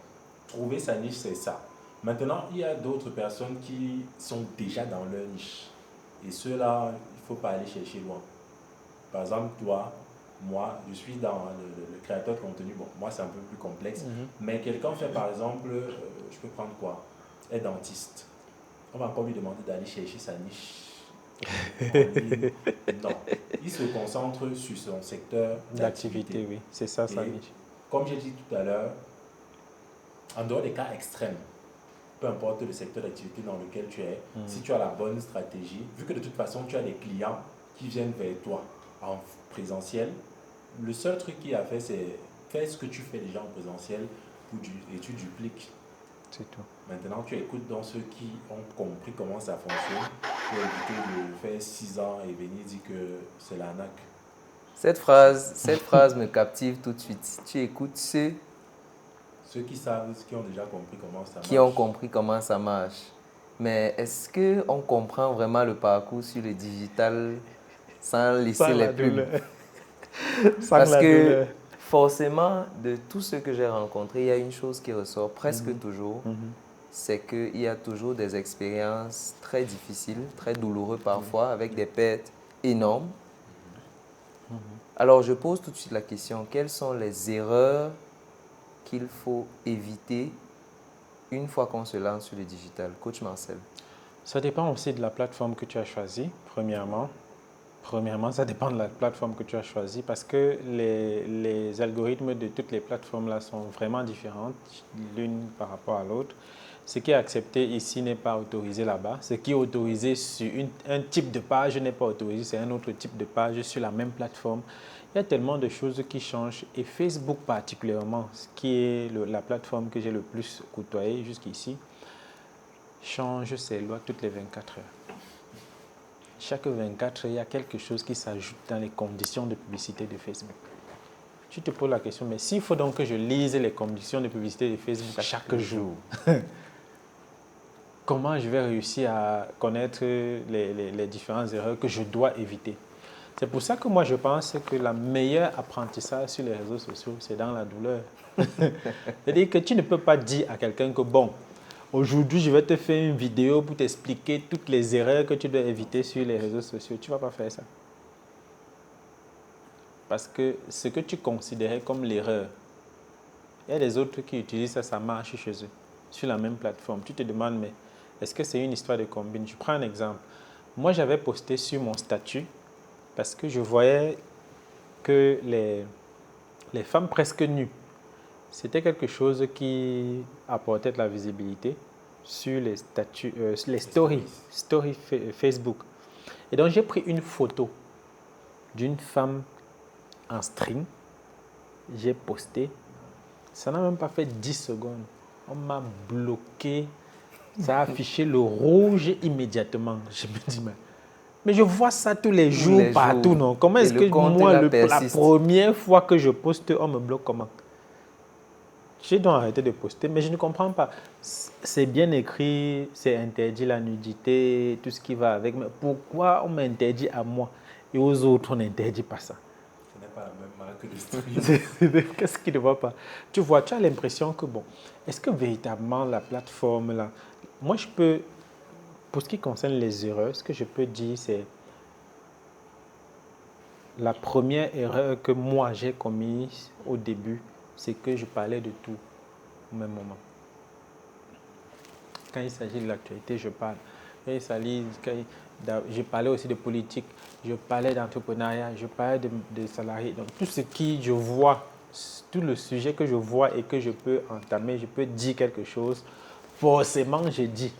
trouver sa niche, c'est ça. Maintenant, il y a d'autres personnes qui sont déjà dans leur niche. Et ceux-là, il ne faut pas aller chercher loin. Par exemple, toi, moi, je suis dans le créateur de contenu. Bon, moi, c'est un peu plus complexe. Mais quelqu'un fait, par exemple, je peux prendre quoi? Est dentiste. On va encore lui demander d'aller chercher sa niche. Non. Il se concentre sur son secteur d'activité. Oui, c'est ça sa niche. Comme j'ai dit tout à l'heure, en dehors des cas extrêmes, peu importe le secteur d'activité dans lequel tu es, si tu as la bonne stratégie, vu que de toute façon tu as des clients qui viennent vers toi en présentiel, le seul truc qu'il a fait, c'est faire ce que tu fais déjà en présentiel et tu dupliques. C'est tout. Maintenant, tu écoutes dans ceux qui ont compris comment ça fonctionne pour éviter de faire 6 ans et venir dire que c'est l'arnaque. Cette phrase me captive tout de suite. Tu écoutes ceux qui savent, qui ont déjà compris comment ça marche. Qui ont compris comment ça marche. Mais est-ce qu'on comprend vraiment le parcours sur le digital sans laisser les plumes? Parce que forcément, de tous ceux que j'ai rencontrés, il y a une chose qui ressort presque toujours, c'est qu'il y a toujours des expériences très difficiles, très douloureuses parfois, avec des pertes énormes. Alors, je pose tout de suite la question, quelles sont les erreurs qu'il faut éviter une fois qu'on se lance sur le digital? Coach Marcel. Ça dépend aussi de la plateforme que tu as choisie, premièrement. Premièrement, ça dépend de la plateforme que tu as choisie parce que les algorithmes de toutes les plateformes-là sont vraiment différentes l'une par rapport à l'autre. Ce qui est accepté ici n'est pas autorisé là-bas. Ce qui est autorisé sur un type de page n'est pas autorisé sur un autre type de page sur la même plateforme. Il y a tellement de choses qui changent et Facebook particulièrement, ce qui est la plateforme que j'ai le plus côtoyée jusqu'ici, change ses lois toutes les 24 heures. Chaque 24 heures, il y a quelque chose qui s'ajoute dans les conditions de publicité de Facebook. Tu te poses la question, mais s'il faut donc que je lise les conditions de publicité de Facebook chaque jour, comment je vais réussir à connaître les différentes erreurs que je dois éviter? C'est pour ça que moi, je pense que le meilleur apprentissage sur les réseaux sociaux, c'est dans la douleur. C'est-à-dire que tu ne peux pas dire à quelqu'un que, bon, aujourd'hui, je vais te faire une vidéo pour t'expliquer toutes les erreurs que tu dois éviter sur les réseaux sociaux. Tu ne vas pas faire ça. Parce que ce que tu considérais comme l'erreur, il y a des autres qui utilisent ça, ça marche chez eux, sur la même plateforme. Tu te demandes, mais est-ce que c'est une histoire de combine? Je prends un exemple. Moi, j'avais posté sur mon statut parce que je voyais que les femmes presque nues, c'était quelque chose qui apportait de la visibilité sur les statuts, les stories Facebook. Et donc, j'ai pris une photo d'une femme en string. J'ai posté. Ça n'a même pas fait 10 secondes. On m'a bloqué. Ça a affiché le rouge immédiatement. Je me dis, mais je vois ça tous les jours, partout, non? Comment est-ce que moi, la première fois que je poste, on me bloque comment? J'ai donc arrêté de poster, mais je ne comprends pas. C'est bien écrit, c'est interdit la nudité, tout ce qui va avec. Mais pourquoi on m'interdit à moi et aux autres, on n'interdit pas ça? Ce n'est pas la même marque de stream. Qu'est-ce qui ne va pas? Tu vois, tu as l'impression que, bon, est-ce que véritablement la plateforme, là, moi je peux, pour ce qui concerne les erreurs, ce que je peux dire, c'est la première erreur que moi j'ai commise au début, c'est que je parlais de tout au même moment. Quand il s'agit de l'actualité, je parle. Je parlais aussi de politique, je parlais d'entrepreneuriat, je parlais de salariés. Donc tout ce qui je vois, tout le sujet que je vois et que je peux entamer, je peux dire quelque chose, forcément j'ai dit.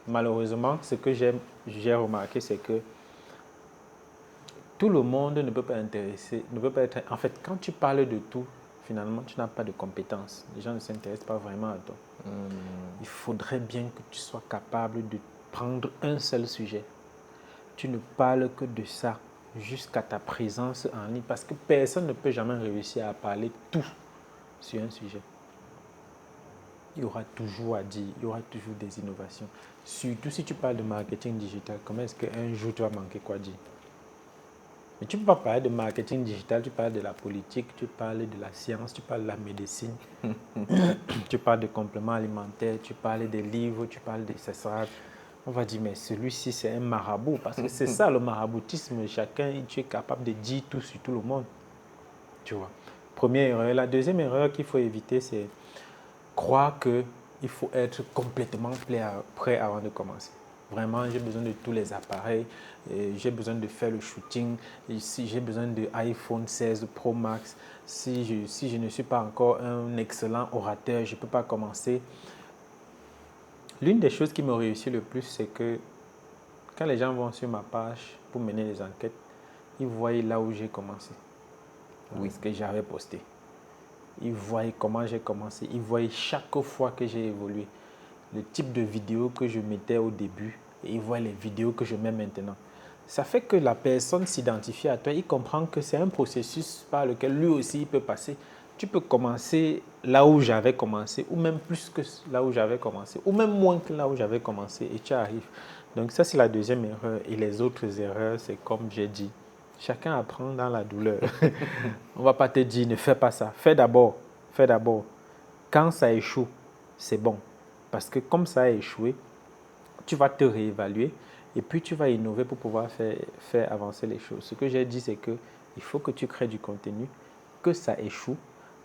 Malheureusement, ce que j'ai remarqué, c'est que tout le monde ne peut pas être. En fait, quand tu parles de tout, finalement, tu n'as pas de compétences. Les gens ne s'intéressent pas vraiment à toi. Il faudrait bien que tu sois capable de prendre un seul sujet. Tu ne parles que de ça jusqu'à ta présence en ligne parce que personne ne peut jamais réussir à parler tout sur un sujet. Il y aura toujours à dire, il y aura toujours des innovations. Surtout si tu parles de marketing digital, comment est-ce qu'un jour tu vas manquer quoi dire? Mais tu ne peux pas parler de marketing digital, tu parles de la politique, tu parles de la science, tu parles de la médecine, tu parles de compléments alimentaires, tu parles des livres, tu parles des accessoires. On va dire, mais celui-ci, c'est un marabout. Parce que c'est ça le maraboutisme. Chacun, tu es capable de dire tout sur tout le monde. Tu vois. Première erreur. La deuxième erreur qu'il faut éviter, c'est croire qu'il faut être complètement prêt avant de commencer. Vraiment, j'ai besoin de tous les appareils, j'ai besoin de faire le shooting, si j'ai besoin de iPhone 16 Pro Max, si je ne suis pas encore un excellent orateur, je ne peux pas commencer. L'une des choses qui me réussit le plus, c'est que quand les gens vont sur ma page pour mener des enquêtes, ils voient là où j'ai commencé, ce que j'avais posté. Ils voient comment j'ai commencé, ils voient chaque fois que j'ai évolué, le type de vidéo que je mettais au début et ils voient les vidéos que je mets maintenant. Ça fait que la personne s'identifie à toi, il comprend que c'est un processus par lequel lui aussi il peut passer. Tu peux commencer là où j'avais commencé ou même plus que là où j'avais commencé ou même moins que là où j'avais commencé et tu arrives. Donc ça c'est la deuxième erreur et les autres erreurs c'est comme j'ai dit. Chacun apprend dans la douleur. On ne va pas te dire ne fais pas ça. Fais d'abord. Fais d'abord. Quand ça échoue, c'est bon. Parce que comme ça a échoué, tu vas te réévaluer et puis tu vas innover pour pouvoir faire avancer les choses. Ce que j'ai dit, c'est qu'il faut que tu crées du contenu, que ça échoue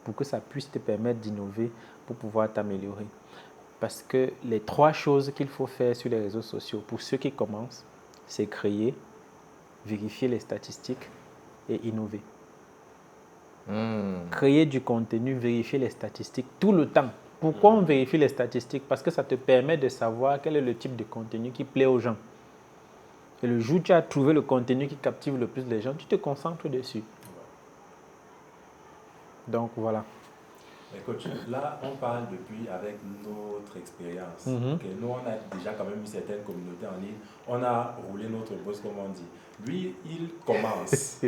pour que ça puisse te permettre d'innover pour pouvoir t'améliorer. Parce que les 3 choses qu'il faut faire sur les réseaux sociaux pour ceux qui commencent, c'est créer, vérifier les statistiques et innover. Créer du contenu, vérifier les statistiques tout le temps. Pourquoi on vérifie les statistiques? Parce que ça te permet de savoir quel est le type de contenu qui plaît aux gens. Et le jour où tu as trouvé le contenu qui captive le plus les gens, tu te concentres dessus. Donc voilà. Mais coach, là, on parle depuis avec notre expérience. Okay, nous, on a déjà quand même une certaine communauté en ligne. On a roulé notre boss, comme on dit. Lui, il commence,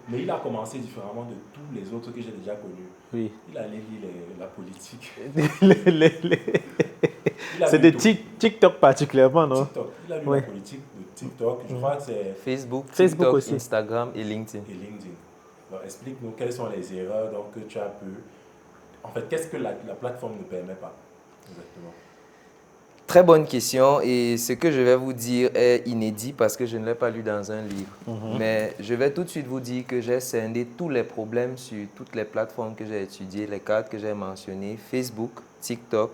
mais il a commencé différemment de tous les autres que j'ai déjà connus. Oui. Il allait lire la politique. C'est de TikTok particulièrement, non? TikTok. Il a lu la politique de TikTok. Je crois que c'est Facebook, TikTok, aussi. Instagram et LinkedIn. Alors, explique-nous quelles sont les erreurs donc, que tu as pu... En fait, qu'est-ce que la plateforme ne permet pas exactement? Très bonne question et ce que je vais vous dire est inédit parce que je ne l'ai pas lu dans un livre. Mais je vais tout de suite vous dire que j'ai scindé tous les problèmes sur toutes les plateformes que j'ai étudiées, les 4 que j'ai mentionnées, Facebook, TikTok,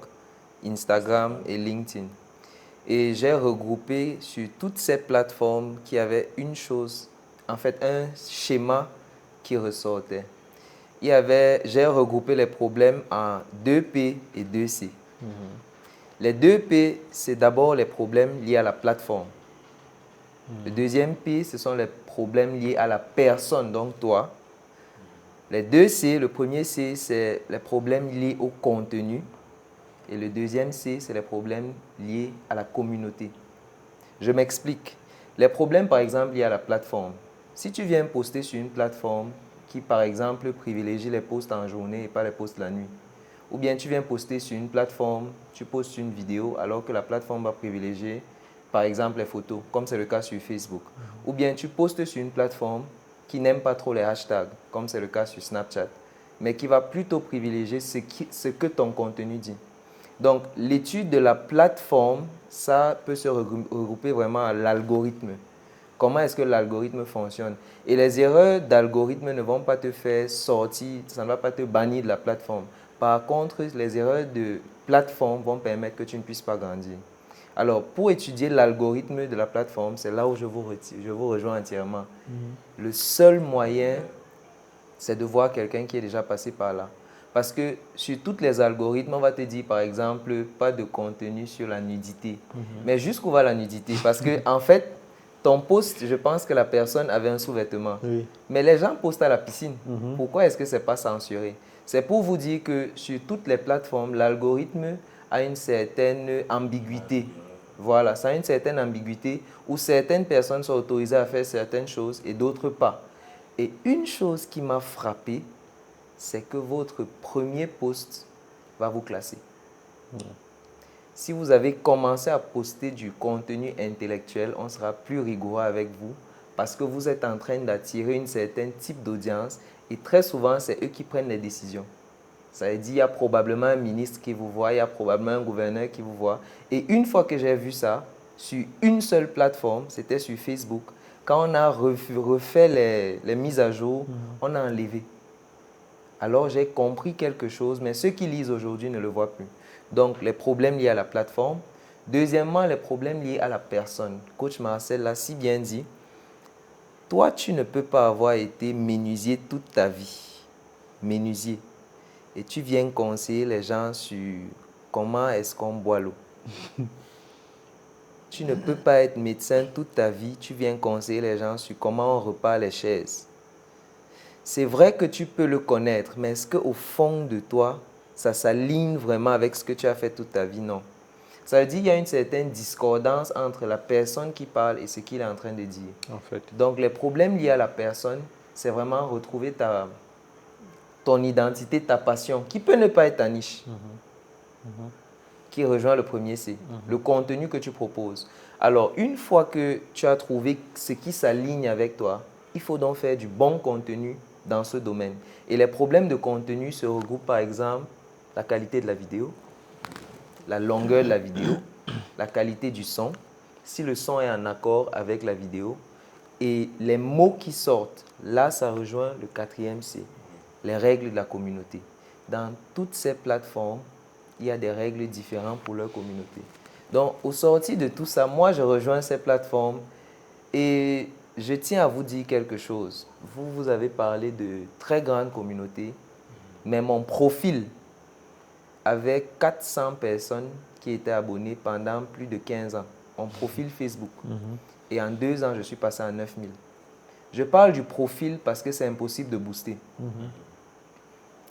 Instagram et LinkedIn. Et j'ai regroupé sur toutes ces plateformes qui avaient une chose, en fait un schéma qui ressortait. J'ai regroupé les problèmes en 2P et 2C. Les 2P, c'est d'abord les problèmes liés à la plateforme. Le deuxième P, ce sont les problèmes liés à la personne, donc toi. Les deux C, le premier C, c'est les problèmes liés au contenu. Et le deuxième C, c'est les problèmes liés à la communauté. Je m'explique. Les problèmes, par exemple, liés à la plateforme. Si tu viens poster sur une plateforme qui, par exemple, privilégie les posts en journée et pas les posts la nuit, ou bien tu viens poster sur une plateforme, tu postes une vidéo alors que la plateforme va privilégier, par exemple, les photos, comme c'est le cas sur Facebook. Ou bien tu postes sur une plateforme qui n'aime pas trop les hashtags, comme c'est le cas sur Snapchat, mais qui va plutôt privilégier ce que ton contenu dit. Donc, l'étude de la plateforme, ça peut se regrouper vraiment à l'algorithme. Comment est-ce que l'algorithme fonctionne? Et les erreurs d'algorithme ne vont pas te faire sortir, ça ne va pas te bannir de la plateforme. Par contre, les erreurs de plateforme vont permettre que tu ne puisses pas grandir. Alors, pour étudier l'algorithme de la plateforme, c'est là où je vous rejoins entièrement. Le seul moyen, c'est de voir quelqu'un qui est déjà passé par là. Parce que sur tous les algorithmes, on va te dire, par exemple, pas de contenu sur la nudité. Mais jusqu'où va la nudité? Parce que, en fait, ton post, je pense que la personne avait un sous-vêtement. Oui. Mais les gens postent à la piscine. Pourquoi est-ce que ce n'est pas censuré? C'est pour vous dire que sur toutes les plateformes, l'algorithme a une certaine ambiguïté. Voilà, ça a une certaine ambiguïté où certaines personnes sont autorisées à faire certaines choses et d'autres pas. Et une chose qui m'a frappé, c'est que votre premier post va vous classer. Si vous avez commencé à poster du contenu intellectuel, on sera plus rigoureux avec vous parce que vous êtes en train d'attirer un certain type d'audience et très souvent, c'est eux qui prennent les décisions. Ça veut dire qu'il y a probablement un ministre qui vous voit, il y a probablement un gouverneur qui vous voit. Et une fois que j'ai vu ça, sur une seule plateforme, c'était sur Facebook, quand on a refait les mises à jour, on a enlevé. Alors j'ai compris quelque chose, mais ceux qui lisent aujourd'hui ne le voient plus. Donc les problèmes liés à la plateforme. Deuxièmement, les problèmes liés à la personne. Coach Marcel l'a si bien dit. Toi, tu ne peux pas avoir été menuisier toute ta vie. Menuisier. Et tu viens conseiller les gens sur comment est-ce qu'on boit l'eau. Tu ne peux pas être médecin toute ta vie. Tu viens conseiller les gens sur comment on repart les chaises. C'est vrai que tu peux le connaître, mais est-ce qu'au fond de toi, ça s'aligne vraiment avec ce que tu as fait toute ta vie? Non. Ça veut dire qu'il y a une certaine discordance entre la personne qui parle et ce qu'il est en train de dire. En fait. Donc, les problèmes liés à la personne, c'est vraiment retrouver ton identité, ta passion, qui peut ne pas être ta niche, qui rejoint le premier C, le contenu que tu proposes. Alors, une fois que tu as trouvé ce qui s'aligne avec toi, il faut donc faire du bon contenu dans ce domaine. Et les problèmes de contenu se regroupent par exemple la qualité de la vidéo, la longueur de la vidéo, la qualité du son, si le son est en accord avec la vidéo et les mots qui sortent. Là, ça rejoint le quatrième C, les règles de la communauté. Dans toutes ces plateformes, il y a des règles différentes pour leur communauté. Donc, au sorti de tout ça, moi, je rejoins ces plateformes et je tiens à vous dire quelque chose. Vous avez parlé de très grandes communautés, mais mon profil avait 400 personnes qui étaient abonnées pendant plus de 15 ans. Mon profil Facebook. Et en 2 ans, je suis passé à 9000. Je parle du profil parce que c'est impossible de booster.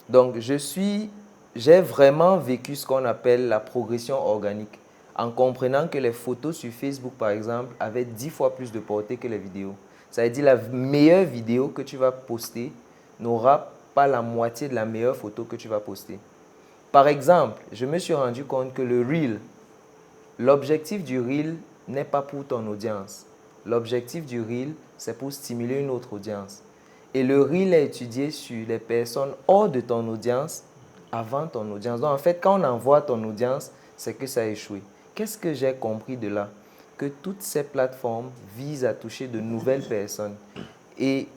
Donc, j'ai vraiment vécu ce qu'on appelle la progression organique, en comprenant que les photos sur Facebook, par exemple, avaient 10 fois plus de portée que les vidéos. Ça veut dire que la meilleure vidéo que tu vas poster n'aura pas la moitié de la meilleure photo que tu vas poster. Par exemple, je me suis rendu compte que le Reel, l'objectif du Reel n'est pas pour ton audience. L'objectif du Reel, c'est pour stimuler une autre audience. Et le Reel est étudié sur les personnes hors de ton audience, avant ton audience. Donc, en fait, quand on envoie ton audience, c'est que ça a échoué. Qu'est-ce que j'ai compris de là? Que toutes ces plateformes visent à toucher de nouvelles personnes. Et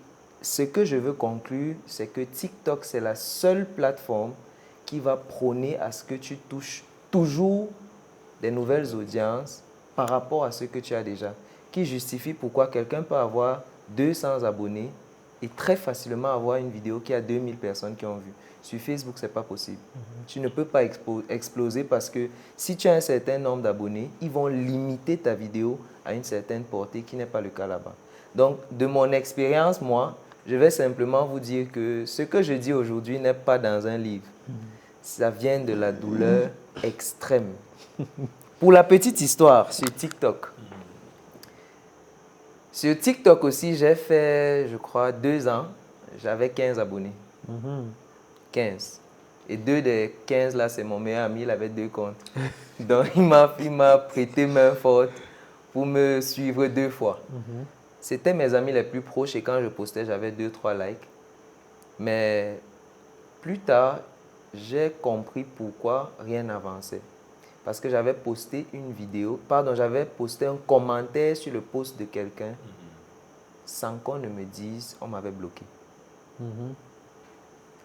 ce que je veux conclure, c'est que TikTok, c'est la seule plateforme qui va prôner à ce que tu touches toujours des nouvelles audiences par rapport à ce que tu as déjà. Qui justifie pourquoi quelqu'un peut avoir 200 abonnés et très facilement avoir une vidéo qui a 2000 personnes qui ont vu. Sur Facebook, ce n'est pas possible. Tu ne peux pas exploser parce que si tu as un certain nombre d'abonnés, ils vont limiter ta vidéo à une certaine portée qui n'est pas le cas là-bas. Donc, de mon expérience, moi, je vais simplement vous dire que ce que je dis aujourd'hui n'est pas dans un livre. Ça vient de la douleur extrême. Pour la petite histoire, sur TikTok. Sur TikTok aussi, j'ai fait, je crois, 2 ans. J'avais 15 abonnés. 15. Et 2 des 15, là, c'est mon meilleur ami. Il avait 2 comptes. Donc, il m'a prêté main forte pour me suivre 2 fois. C'était mes amis les plus proches et quand je postais, j'avais 2-3 likes. Mais plus tard, j'ai compris pourquoi rien n'avançait. Parce que j'avais posté une vidéo, j'avais posté un commentaire sur le post de quelqu'un sans qu'on ne me dise, on m'avait bloqué.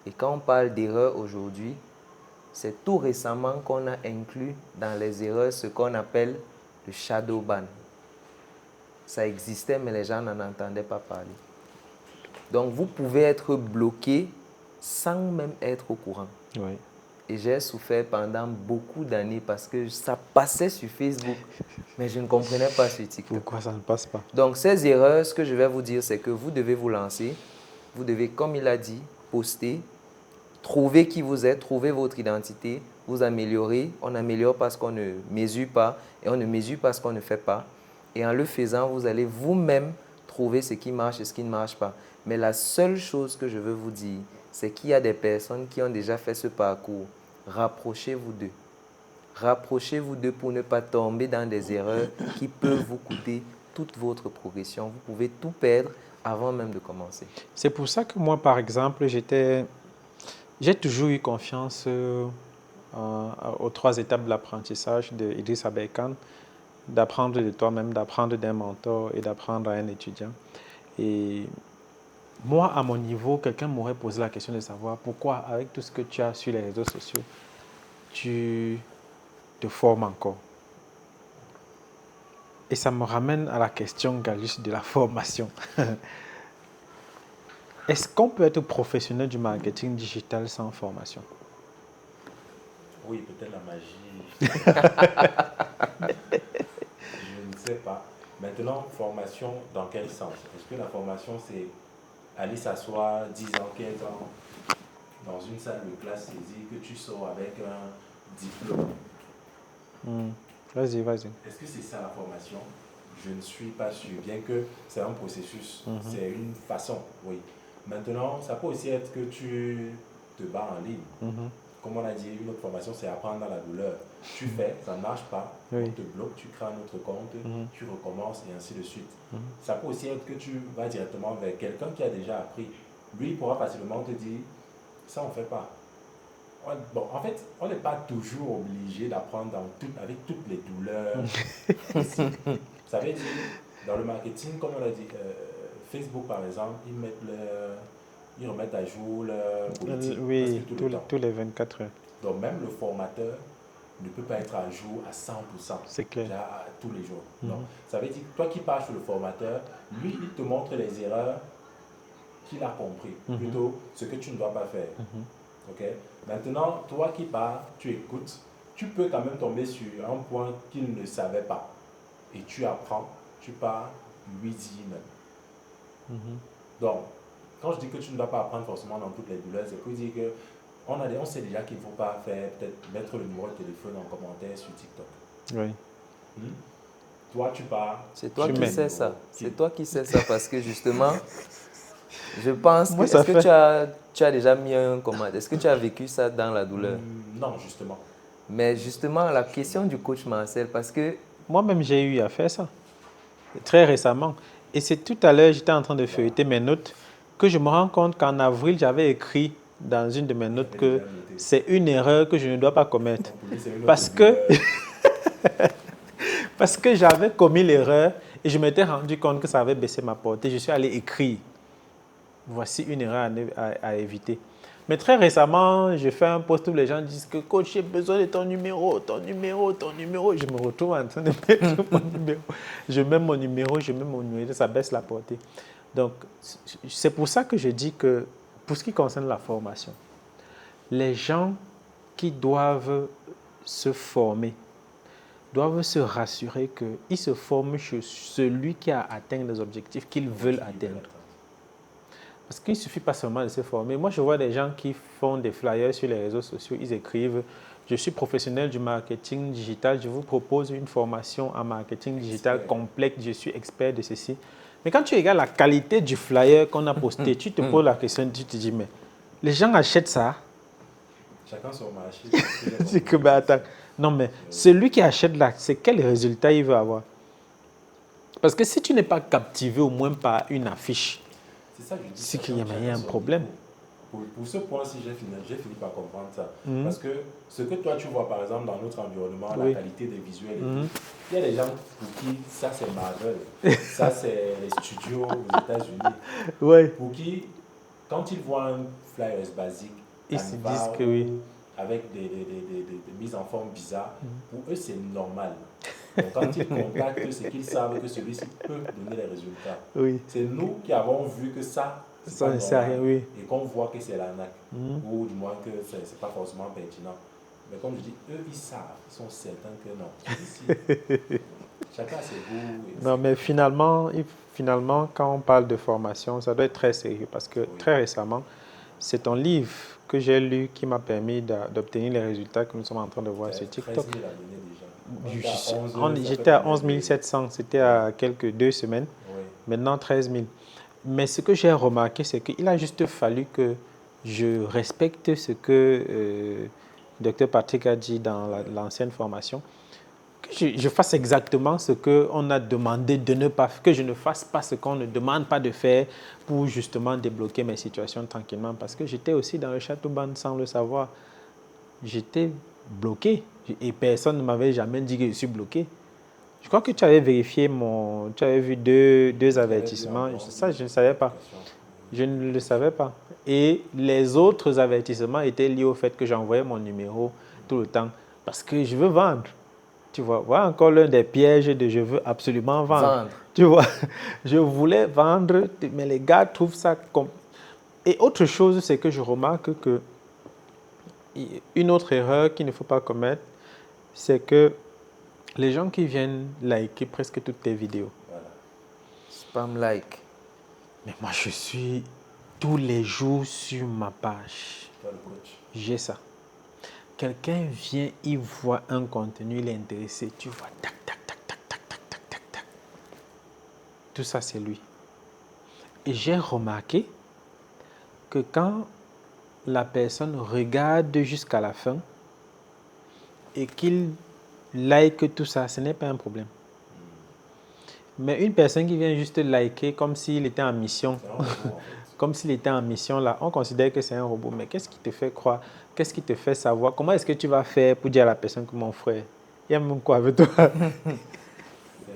Et quand on parle d'erreur aujourd'hui, c'est tout récemment qu'on a inclus dans les erreurs ce qu'on appelle le shadow ban. Ça existait, mais les gens n'en entendaient pas parler. Donc, vous pouvez être bloqué sans même être au courant. Oui. Et j'ai souffert pendant beaucoup d'années parce que ça passait sur Facebook, mais je ne comprenais pas sur TikTok. Pourquoi ça ne passe pas? Donc, ces erreurs, ce que je vais vous dire, c'est que vous devez vous lancer. Vous devez, comme il a dit, poster, trouver qui vous êtes, trouver votre identité, vous améliorer. On n'améliore pas ce qu'on ne mesure pas et on ne mesure pas ce qu'on ne fait pas. Et en le faisant, vous allez vous-même trouver ce qui marche et ce qui ne marche pas. Mais la seule chose que je veux vous dire, c'est qu'il y a des personnes qui ont déjà fait ce parcours. Rapprochez-vous d'eux. Rapprochez-vous d'eux pour ne pas tomber dans des erreurs qui peuvent vous coûter toute votre progression. Vous pouvez tout perdre avant même de commencer. C'est pour ça que moi, par exemple, j'ai toujours eu confiance aux 3 étapes de l'apprentissage d'Idriss Aberkane, d'apprendre de toi-même, d'apprendre d'un mentor et d'apprendre à un étudiant. Et moi, à mon niveau, quelqu'un m'aurait posé la question de savoir pourquoi, avec tout ce que tu as sur les réseaux sociaux, tu te formes encore. Et ça me ramène à la question, Gallus, de la formation. Est-ce qu'on peut être professionnel du marketing digital sans formation? Oui, peut-être la magie. Je ne sais pas. Maintenant, formation, dans quel sens? Est-ce que la formation, c'est aller s'asseoir 10 ans, 15 ans dans une salle de classe et dire que tu sors avec un diplôme? Vas-y. Est-ce que c'est ça la formation? Je ne suis pas sûr, bien que c'est un processus, c'est une façon, oui. Maintenant, ça peut aussi être que tu te bats en ligne. Comme on a dit, une autre formation, c'est apprendre dans la douleur. Tu fais, ça ne marche pas, on te bloque, tu crées un autre compte, tu recommences et ainsi de suite. Ça peut aussi être que tu vas directement vers quelqu'un qui a déjà appris. Lui, il pourra facilement te dire, ça on ne fait pas. Bon, en fait, on n'est pas toujours obligé d'apprendre avec toutes les douleurs. Ça veut dire, dans le marketing, comme on l'a dit, Facebook par exemple, ils remettent à jour leur politique Oui, tout le temps. tous les 24 heures. Donc même le formateur ne peut pas être à jour à 100%. C'est clair. Tous les jours. Donc, ça veut dire que toi qui pars sur le formateur, lui, il te montre les erreurs qu'il a compris, plutôt ce que tu ne dois pas faire. Okay? Maintenant, toi qui pars, tu écoutes, tu peux quand même tomber sur un point qu'il ne savait pas. Et tu apprends, tu pars, lui dit même. Donc, quand je dis que tu ne dois pas apprendre forcément dans toutes les douleurs, c'est pour dire que on sait déjà qu'il ne faut pas peut-être mettre le numéro de téléphone en commentaire sur TikTok. Oui. Toi, tu pars. C'est toi qui sais ça. C'est toi qui sais ça parce que justement, je pense que... Est-ce que tu as déjà mis un commentaire? Est-ce que tu as vécu ça dans la douleur? Non, justement. Mais justement, la question du coach Marcel, parce que... Moi-même, j'ai eu à faire ça. Très récemment. Et c'est tout à l'heure, j'étais en train de feuilleter mes notes, que je me rends compte qu'en avril, j'avais écrit dans une de mes notes que c'est une erreur que je ne dois pas commettre. Parce que j'avais commis l'erreur et je m'étais rendu compte que ça avait baissé ma portée. Je suis allé écrire. Voici une erreur à éviter. Mais très récemment, je fais un post où les gens disent que coach, j'ai besoin de ton numéro. Je me retrouve en train de mettre mon numéro. Je mets mon numéro, ça baisse la portée. Donc, c'est pour ça que je dis que, pour ce qui concerne la formation, les gens qui doivent se former doivent se rassurer qu'ils se forment chez celui qui a atteint les objectifs qu'ils veulent atteindre. Parce qu'il ne suffit pas seulement de se former. Moi, je vois des gens qui font des flyers sur les réseaux sociaux, ils écrivent « Je suis professionnel du marketing digital, je vous propose une formation en marketing digital complète, je suis expert de ceci. » Mais quand tu regardes la qualité du flyer qu'on a posté, tu te poses la question, tu te dis « Mais les gens achètent ça ?» Chacun son marché. C'est que, bah, attends. Non, mais celui qui achète là, c'est quel résultat il veut avoir? Parce que si tu n'es pas captivé au moins par une affiche, c'est qu'il y a un problème. Pour ce point-ci, j'ai fini par comprendre ça. Parce que ce que toi, tu vois, par exemple, dans notre environnement, la qualité des visuels, il y a des gens pour qui ça, c'est Marvel. Ça, c'est les studios aux États-Unis. Pour qui, quand ils voient un flyers basique, ils se disent que oui. Avec des mises en forme bizarres, pour eux, c'est normal. Donc, quand ils contactent, c'est qu'ils savent que celui-ci peut donner les résultats. Oui. C'est nous qui avons vu que ça ne sert à rien, oui. Et qu'on voit que c'est l'arnaque, ou du moins que ce n'est pas forcément pertinent. Mais comme je dis, eux, ils savent, ils sont certains que non. Chacun a ses goûts. Non, mais finalement, quand on parle de formation, ça doit être très sérieux parce que très récemment, c'est ton livre que j'ai lu qui m'a permis d'obtenir les résultats que nous sommes en train de voir sur TikTok. J'étais à 11 700, c'était à quelques 2 semaines. Maintenant 13 000. Mais ce que j'ai remarqué, c'est qu'il a juste fallu que je respecte ce que Dr Patrick a dit dans l'ancienne formation, que je fasse exactement ce qu'on a demandé de ne pas faire, que je ne fasse pas ce qu'on ne demande pas de faire pour justement débloquer mes situations tranquillement. Parce que j'étais aussi dans le Châteauban sans le savoir. J'étais bloqué et personne ne m'avait jamais dit que je suis bloqué. Je crois que tu avais vérifié tu avais vu deux avertissements. Ça, je ne savais pas. Je ne le savais pas. Et les autres avertissements étaient liés au fait que j'envoyais mon numéro tout le temps parce que je veux vendre. Tu vois, voilà encore l'un des pièges de je veux absolument vendre. Tu vois, je voulais vendre, mais les gars trouvent ça comme... Et autre chose, c'est que je remarque que une autre erreur qu'il ne faut pas commettre, c'est que les gens qui viennent liker presque toutes tes vidéos. Voilà. Spam like. Mais moi, je suis tous les jours sur ma page. J'ai ça. Quelqu'un vient, il voit un contenu, il est intéressé. Tu vois, tac, tac, tac, tac, tac, tac, tac, tac, tac. Tout ça, c'est lui. Et j'ai remarqué que quand la personne regarde jusqu'à la fin et qu'il like tout ça, ce n'est pas un problème. Mais une personne qui vient juste liker comme s'il était en mission, comme s'il était en mission là, on considère que c'est un robot. Mais qu'est-ce qui te fait croire? Qu'est-ce qui te fait savoir? Comment est-ce que tu vas faire pour dire à la personne que mon frère, il y a même quoi avec toi?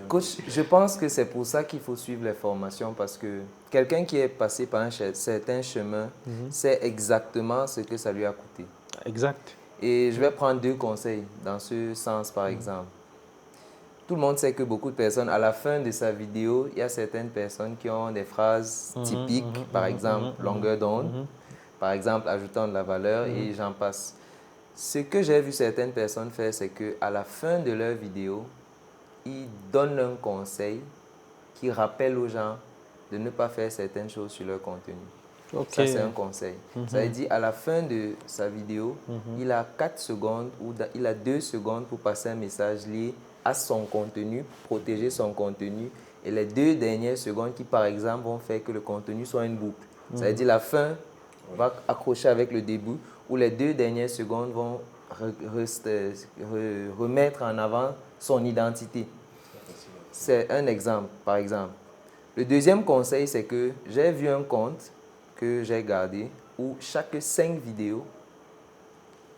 Coach, je pense que c'est pour ça qu'il faut suivre les formations parce que quelqu'un qui est passé par un certain chemin sait exactement ce que ça lui a coûté. Exact. Et je vais prendre 2 conseils dans ce sens, par exemple. Tout le monde sait que beaucoup de personnes, à la fin de sa vidéo, il y a certaines personnes qui ont des phrases typiques, par exemple, longueur d'onde, par exemple, ajoutant de la valeur et j'en passe. Ce que j'ai vu certaines personnes faire, c'est qu'à la fin de leur vidéo, ils donnent un conseil qui rappelle aux gens de ne pas faire certaines choses sur leur contenu. Ça, c'est un conseil. Ça veut dire, à la fin de sa vidéo, il a 4 secondes ou il a 2 secondes pour passer un message lié à son contenu, protéger son contenu. Et les 2 dernières secondes qui, par exemple, vont faire que le contenu soit une boucle. Ça veut dire, la fin va accrocher avec le début, ou les 2 dernières secondes vont remettre en avant son identité. C'est un exemple, par exemple. Le deuxième conseil, c'est que j'ai vu un compte que j'ai gardé où chaque 5 vidéos,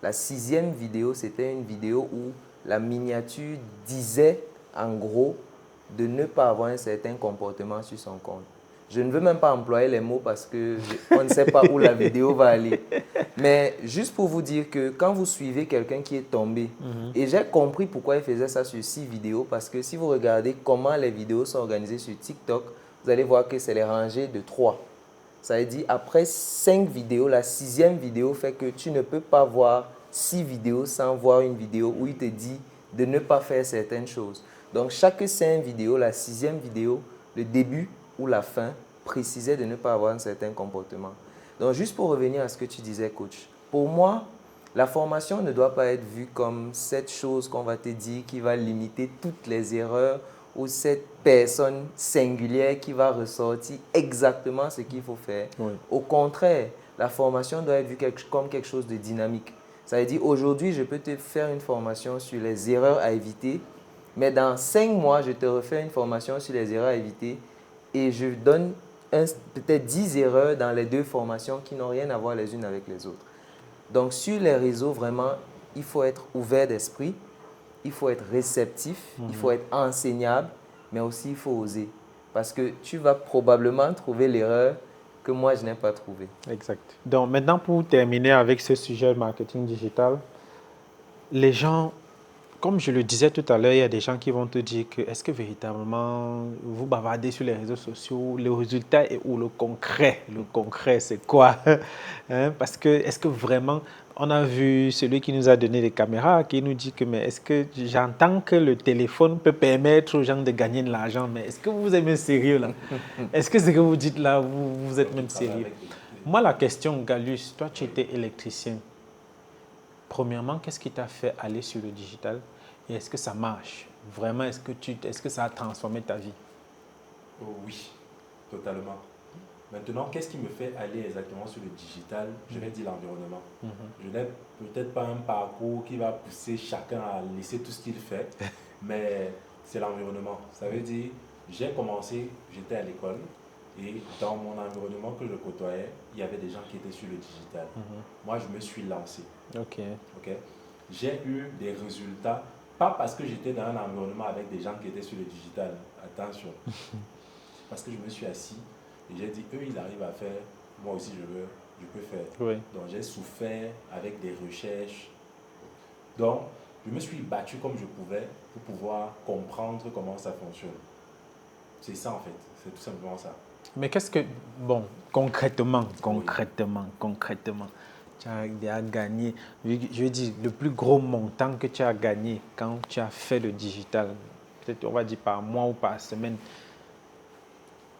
la 6e vidéo, c'était une vidéo où la miniature disait en gros de ne pas avoir un certain comportement sur son compte. Je ne veux même pas employer les mots parce qu'on ne sait pas où la vidéo va aller. Mais juste pour vous dire que quand vous suivez quelqu'un qui est tombé, et j'ai compris pourquoi il faisait ça sur 6 vidéos, parce que si vous regardez comment les vidéos sont organisées sur TikTok, vous allez voir que c'est les rangées de 3. Ça veut dire après 5 vidéos, la 6e vidéo fait que tu ne peux pas voir 6 vidéos sans voir une vidéo où il te dit de ne pas faire certaines choses. Donc chaque 5 vidéos, la 6e vidéo, le début ou la fin précisait de ne pas avoir un certain comportement. Donc juste pour revenir à ce que tu disais, coach, pour moi, la formation ne doit pas être vue comme cette chose qu'on va te dire qui va limiter toutes les erreurs ou cette personne singulière qui va ressortir exactement ce qu'il faut faire. Oui. Au contraire, la formation doit être vue comme quelque chose de dynamique. Ça veut dire aujourd'hui, je peux te faire une formation sur les erreurs à éviter, mais dans 5 mois, je te refais une formation sur les erreurs à éviter et je donne peut-être 10 erreurs dans les 2 formations qui n'ont rien à voir les unes avec les autres. Donc, sur les réseaux, vraiment, il faut être ouvert d'esprit, il faut être réceptif, il faut être enseignable, mais aussi il faut oser. Parce que tu vas probablement trouver l'erreur que moi, je n'ai pas trouvée. Exact. Donc, maintenant, pour terminer avec ce sujet marketing digital, les gens, comme je le disais tout à l'heure, il y a des gens qui vont te dire que est-ce que véritablement vous bavardez sur les réseaux sociaux, le résultat est où, le concret c'est quoi? Hein? Parce que est-ce que vraiment, on a vu celui qui nous a donné les caméras qui nous dit que mais est-ce que j'entends que le téléphone peut permettre aux gens de gagner de l'argent, mais est-ce que vous êtes même sérieux là? Est-ce que ce que vous dites là, vous êtes même sérieux? Moi la question, Galus, toi tu étais électricien. Premièrement, qu'est-ce qui t'a fait aller sur le digital et est-ce que ça marche? Vraiment, est-ce que ça a transformé ta vie? Oh oui, totalement. Maintenant, qu'est-ce qui me fait aller exactement sur le digital? Je vais dire l'environnement. Je n'ai peut-être pas un parcours qui va pousser chacun à laisser tout ce qu'il fait, mais c'est l'environnement. Ça veut dire, j'ai commencé, j'étais à l'école, et dans mon environnement que je côtoyais, il y avait des gens qui étaient sur le digital. Moi, je me suis lancé. Ok. J'ai eu des résultats, pas parce que j'étais dans un environnement avec des gens qui étaient sur le digital, attention, parce que je me suis assis et j'ai dit, eux, ils arrivent à faire, moi aussi, je peux faire. Oui. Donc, j'ai souffert avec des recherches. Donc, je me suis battu comme je pouvais pour pouvoir comprendre comment ça fonctionne. C'est ça, en fait. C'est tout simplement ça. Mais qu'est-ce que, bon, concrètement, tu as gagné, je veux dire, le plus gros montant que tu as gagné quand tu as fait le digital, peut-être on va dire par mois ou par semaine,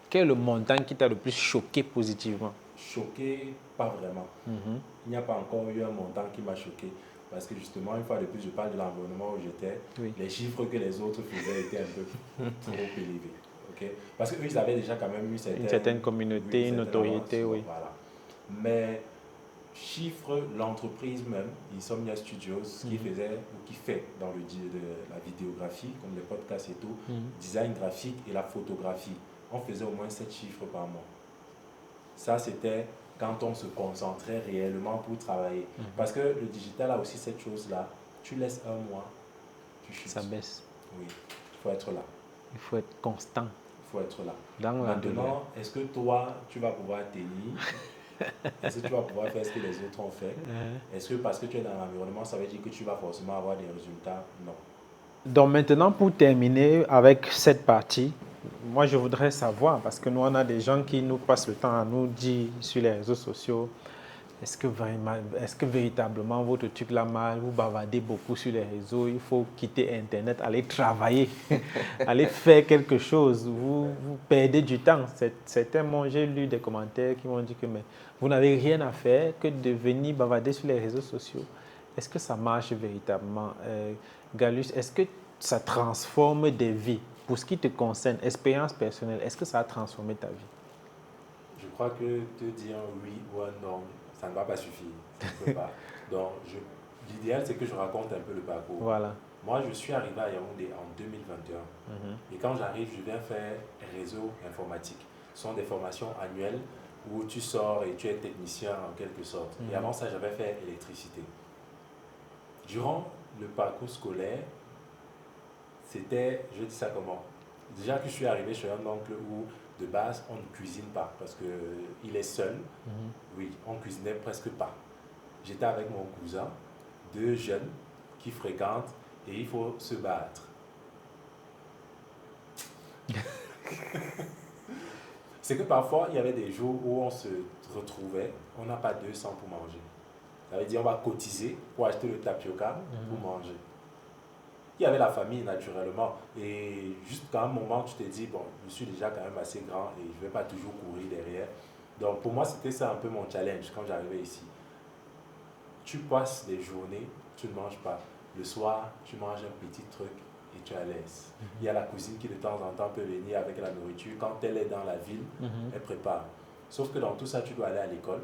quel est le montant qui t'a le plus choqué positivement? Choqué, pas vraiment. Il n'y a pas encore eu un montant qui m'a choqué. Parce que justement, une fois de plus, je parle de l'environnement où j'étais. Oui. Les chiffres que les autres faisaient étaient un peu trop élevés. Okay? Parce qu'eux, ils avaient déjà quand même eu Une certaine communauté, une notoriété, oui. Voilà. Mais chiffre, l'entreprise même, Insomnia Studios, qui faisait ou qui fait dans la vidéographie, comme les podcasts et tout, design graphique et la photographie, on faisait au moins 7 chiffres par mois. Ça, c'était quand on se concentrait réellement pour travailler. Parce que le digital a aussi cette chose-là. Tu laisses un mois, tu chutes. Ça baisse. Oui, il faut être là. Il faut être constant. Il faut être là. Maintenant, est-ce que toi, tu vas pouvoir tenir? Est-ce que tu vas pouvoir faire ce que les autres ont fait? Est-ce que parce que tu es dans l'environnement, ça veut dire que tu vas forcément avoir des résultats? Non. Donc maintenant, pour terminer avec cette partie, moi je voudrais savoir, parce que nous on a des gens qui nous passent le temps à nous dire sur les réseaux sociaux, est-ce que véritablement votre truc là mal, vous bavardez beaucoup sur les réseaux, il faut quitter Internet, aller travailler, aller faire quelque chose, vous perdez du temps. Certains, j'ai lu des commentaires qui m'ont dit que mais, vous n'avez rien à faire que de venir bavarder sur les réseaux sociaux. Est-ce que ça marche véritablement? Galus, est-ce que ça transforme des vies? Pour ce qui te concerne, expérience personnelle, est-ce que ça a transformé ta vie? Je crois que te dire oui ou un non, ça ne va pas suffire. Ça ne peut pas. Donc, l'idéal, c'est que je raconte un peu le parcours. Voilà. Moi, je suis arrivé à Yaoundé en 2021. Et quand j'arrive, je viens faire réseau informatique. Ce sont des formations annuelles où tu sors et tu es technicien en quelque sorte. Et avant ça, j'avais fait électricité. Durant le parcours scolaire, c'était, je dis ça comment? Déjà que je suis arrivé chez un oncle où, de base, on ne cuisine pas parce qu'il est seul. Oui, on ne cuisinait presque pas. J'étais avec mon cousin, 2 jeunes qui fréquentent et il faut se battre. c'est que parfois, il y avait des jours où on se retrouvait, on n'a pas 200 pour manger. Ça veut dire on va cotiser pour acheter le tapioca pour manger. Il y avait la famille naturellement. Et jusqu'à un moment, tu te dis, bon, je suis déjà quand même assez grand et je ne vais pas toujours courir derrière. Donc pour moi, c'était ça un peu mon challenge quand j'arrivais ici. Tu passes des journées, tu ne manges pas. Le soir, tu manges un petit truc et tu es à l'aise. Il y a la cousine qui de temps en temps peut venir avec la nourriture. Quand elle est dans la ville, elle prépare. Sauf que dans tout ça, tu dois aller à l'école.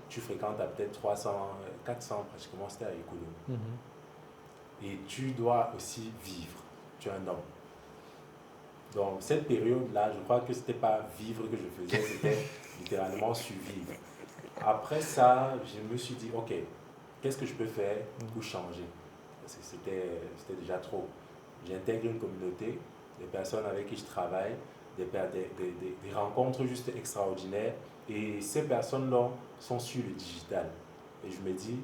Tu fréquentes à peut-être 300, 400 pratiquement, c'était à l'école. Et tu dois aussi vivre. Tu es un homme. Donc cette période-là, je crois que ce n'était pas vivre que je faisais, c'était littéralement survivre. Après ça, je me suis dit, ok, qu'est-ce que je peux faire pour changer? Parce que c'était déjà trop. J'intègre une communauté, des personnes avec qui je travaille, des rencontres juste extraordinaires. Et ces personnes-là sont sur le digital. Et je me dis,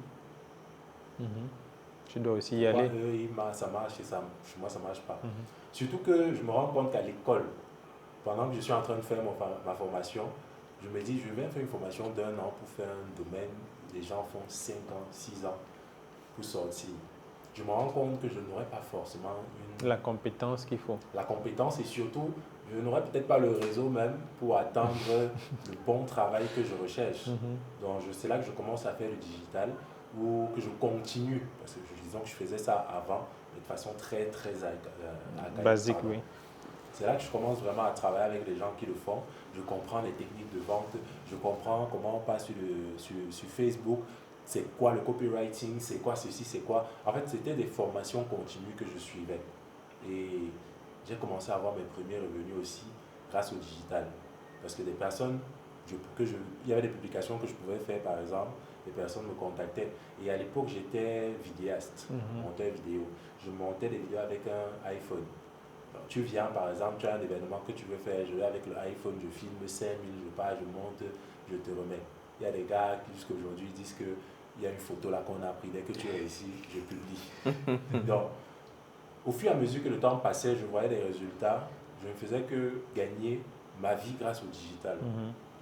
tu dois aussi y aller. Eux, ça marche et ça, chez moi, ça ne marche pas. Surtout que je me rends compte qu'à l'école, pendant que je suis en train de faire ma formation, je me dis, je vais faire une formation d'1 an pour faire un domaine où les gens font 5 ans, 6 ans pour sortir. Je me rends compte que je n'aurai pas forcément la compétence qu'il faut. La compétence et surtout, je n'aurai peut-être pas le réseau même pour attendre le bon travail que je recherche. Donc c'est là que je commence à faire le digital ou que je continue, parce que disons que je faisais ça avant, mais de façon très basique, oui. C'est là que je commence vraiment à travailler avec les gens qui le font. Je comprends les techniques de vente, je comprends comment on passe sur Facebook, c'est quoi le copywriting, c'est quoi ceci, c'est quoi. En fait, c'était des formations continues que je suivais. Et j'ai commencé à avoir mes premiers revenus aussi grâce au digital. Parce que des personnes, il y avait des publications que je pouvais faire par exemple, les personnes me contactaient. Et à l'époque, j'étais vidéaste, monteur vidéo. Je montais des vidéos avec un iPhone. Donc, tu viens par exemple, tu as un événement que tu veux faire, je vais avec l'iPhone, je filme 5000, je pars, je monte, je te remets. Il y a des gars qui jusqu'à aujourd'hui disent qu'il y a une photo là qu'on a pris, dès que tu es ici, je publie. Donc, au fur et à mesure que le temps passait, je voyais des résultats, je ne faisais que gagner ma vie grâce au digital.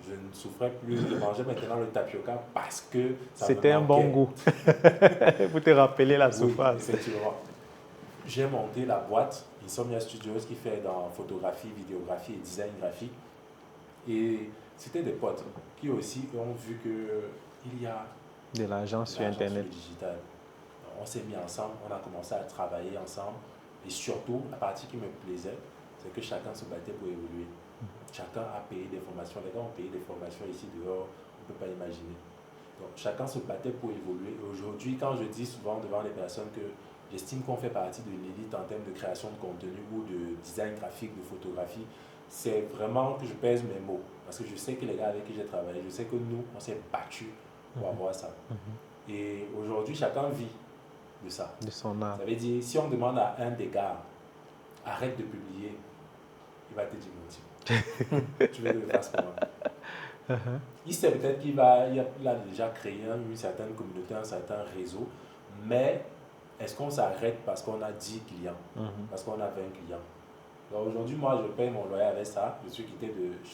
Je ne souffrais plus, je mangeais maintenant le tapioca parce que ça c'était un bon goût. Vous te rappelez la souffrance. Oui, effectivement. J'ai monté la boîte Insomnia Studios qui fait dans photographie, vidéographie et design graphique. Et c'était des potes qui aussi ont vu qu'il y a de l'argent sur Internet. Sur le digital. On s'est mis ensemble, on a commencé à travailler ensemble. Et surtout, la partie qui me plaisait, c'est que chacun se battait pour évoluer. Chacun a payé des formations. Les gars ont payé des formations ici dehors, on ne peut pas imaginer. Donc chacun se battait pour évoluer. Et aujourd'hui, quand je dis souvent devant les personnes que j'estime qu'on fait partie de l'élite en termes de création de contenu ou de design graphique, de photographie, c'est vraiment que je pèse mes mots. Parce que je sais que les gars avec qui j'ai travaillé, je sais que nous, on s'est battus pour avoir ça. Et aujourd'hui, chacun vit de ça. De son art. Ça veut dire, si on demande à un des gars, arrête de publier, il va te dire non. Tu veux que je fasse comment? Il sait peut-être qu'il a déjà créé une certaine communauté, un certain réseau, mais est-ce qu'on s'arrête parce qu'on a 10 clients, parce qu'on a 20 clients? Donc aujourd'hui, moi, je paye mon loyer avec ça. Je suis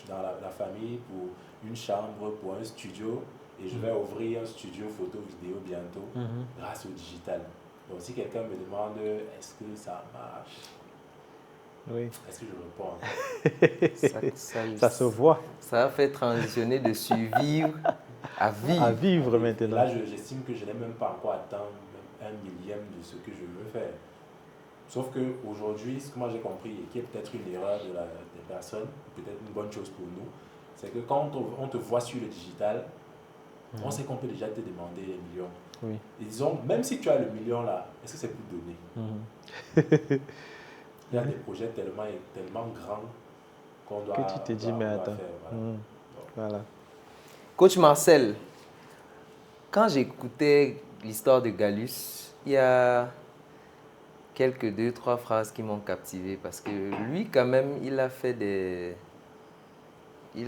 dans la famille pour une chambre, pour un studio, et je vais ouvrir un studio photo vidéo bientôt grâce au digital. Donc si quelqu'un me demande est-ce que ça marche, oui. Est-ce que je réponds? Ça se voit. Ça a fait transitionner de survivre à vivre. À vivre maintenant. Là, j'estime que je n'ai même pas encore atteint un millième de ce que je veux faire. Sauf qu'aujourd'hui, ce que moi j'ai compris, et qui est peut-être une erreur des personnes, peut-être une bonne chose pour nous, c'est que quand on te voit sur le digital, on sait qu'on peut déjà te demander les millions. Oui. Et disons, même si tu as le million là, est-ce que c'est pour donner? Il y a des projets tellement grands qu'on doit que tu te dis, mais attends. Faire, voilà. Coach Marcel, quand j'écoutais l'histoire de Gallus, il y a quelques 2-3 phrases qui m'ont captivé parce que lui, quand même, il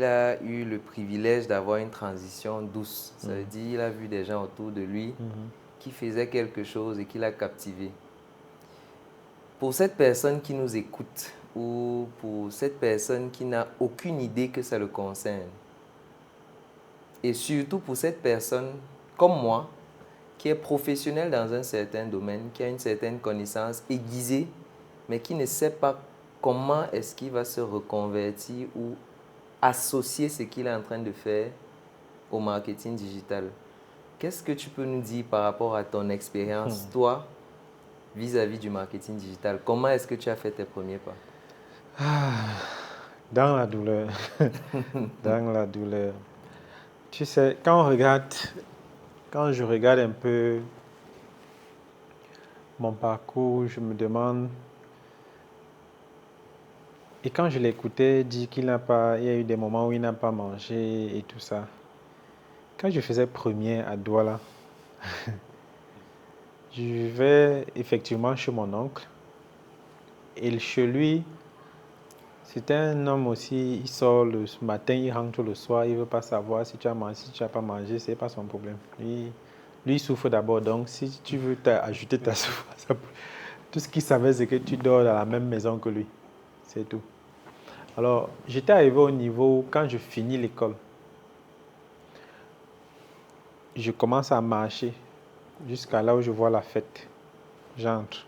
a eu le privilège d'avoir une transition douce. Ça veut dire qu'il a vu des gens autour de lui qui faisaient quelque chose et qui l'a captivé. Pour cette personne qui nous écoute ou pour cette personne qui n'a aucune idée que ça le concerne? Et surtout pour cette personne, comme moi, qui est professionnel dans un certain domaine, qui a une certaine connaissance aiguisée, mais qui ne sait pas comment est-ce qu'il va se reconvertir ou associer ce qu'il est en train de faire au marketing digital. Qu'est-ce que tu peux nous dire par rapport à ton expérience, toi, vis-à-vis du marketing digital? Comment est-ce que tu as fait tes premiers pas? Dans la douleur. Dans la douleur. Tu sais, quand je regarde un peu mon parcours, je me demande, et quand je l'écoutais dire il y a eu des moments où il n'a pas mangé et tout ça. Quand je faisais premier à Douala, je vais effectivement chez mon oncle, et chez lui, c'était un homme aussi, il sort le matin, il rentre le soir, il ne veut pas savoir si tu as mangé, si tu n'as pas mangé, ce n'est pas son problème. Lui, il souffre d'abord, donc si tu veux ajouter ta souffrance, tout ce qu'il savait, c'est que tu dors dans la même maison que lui. C'est tout. Alors, j'étais arrivé au niveau, quand je finis l'école, je commence à marcher jusqu'à là où je vois la fête. J'entre,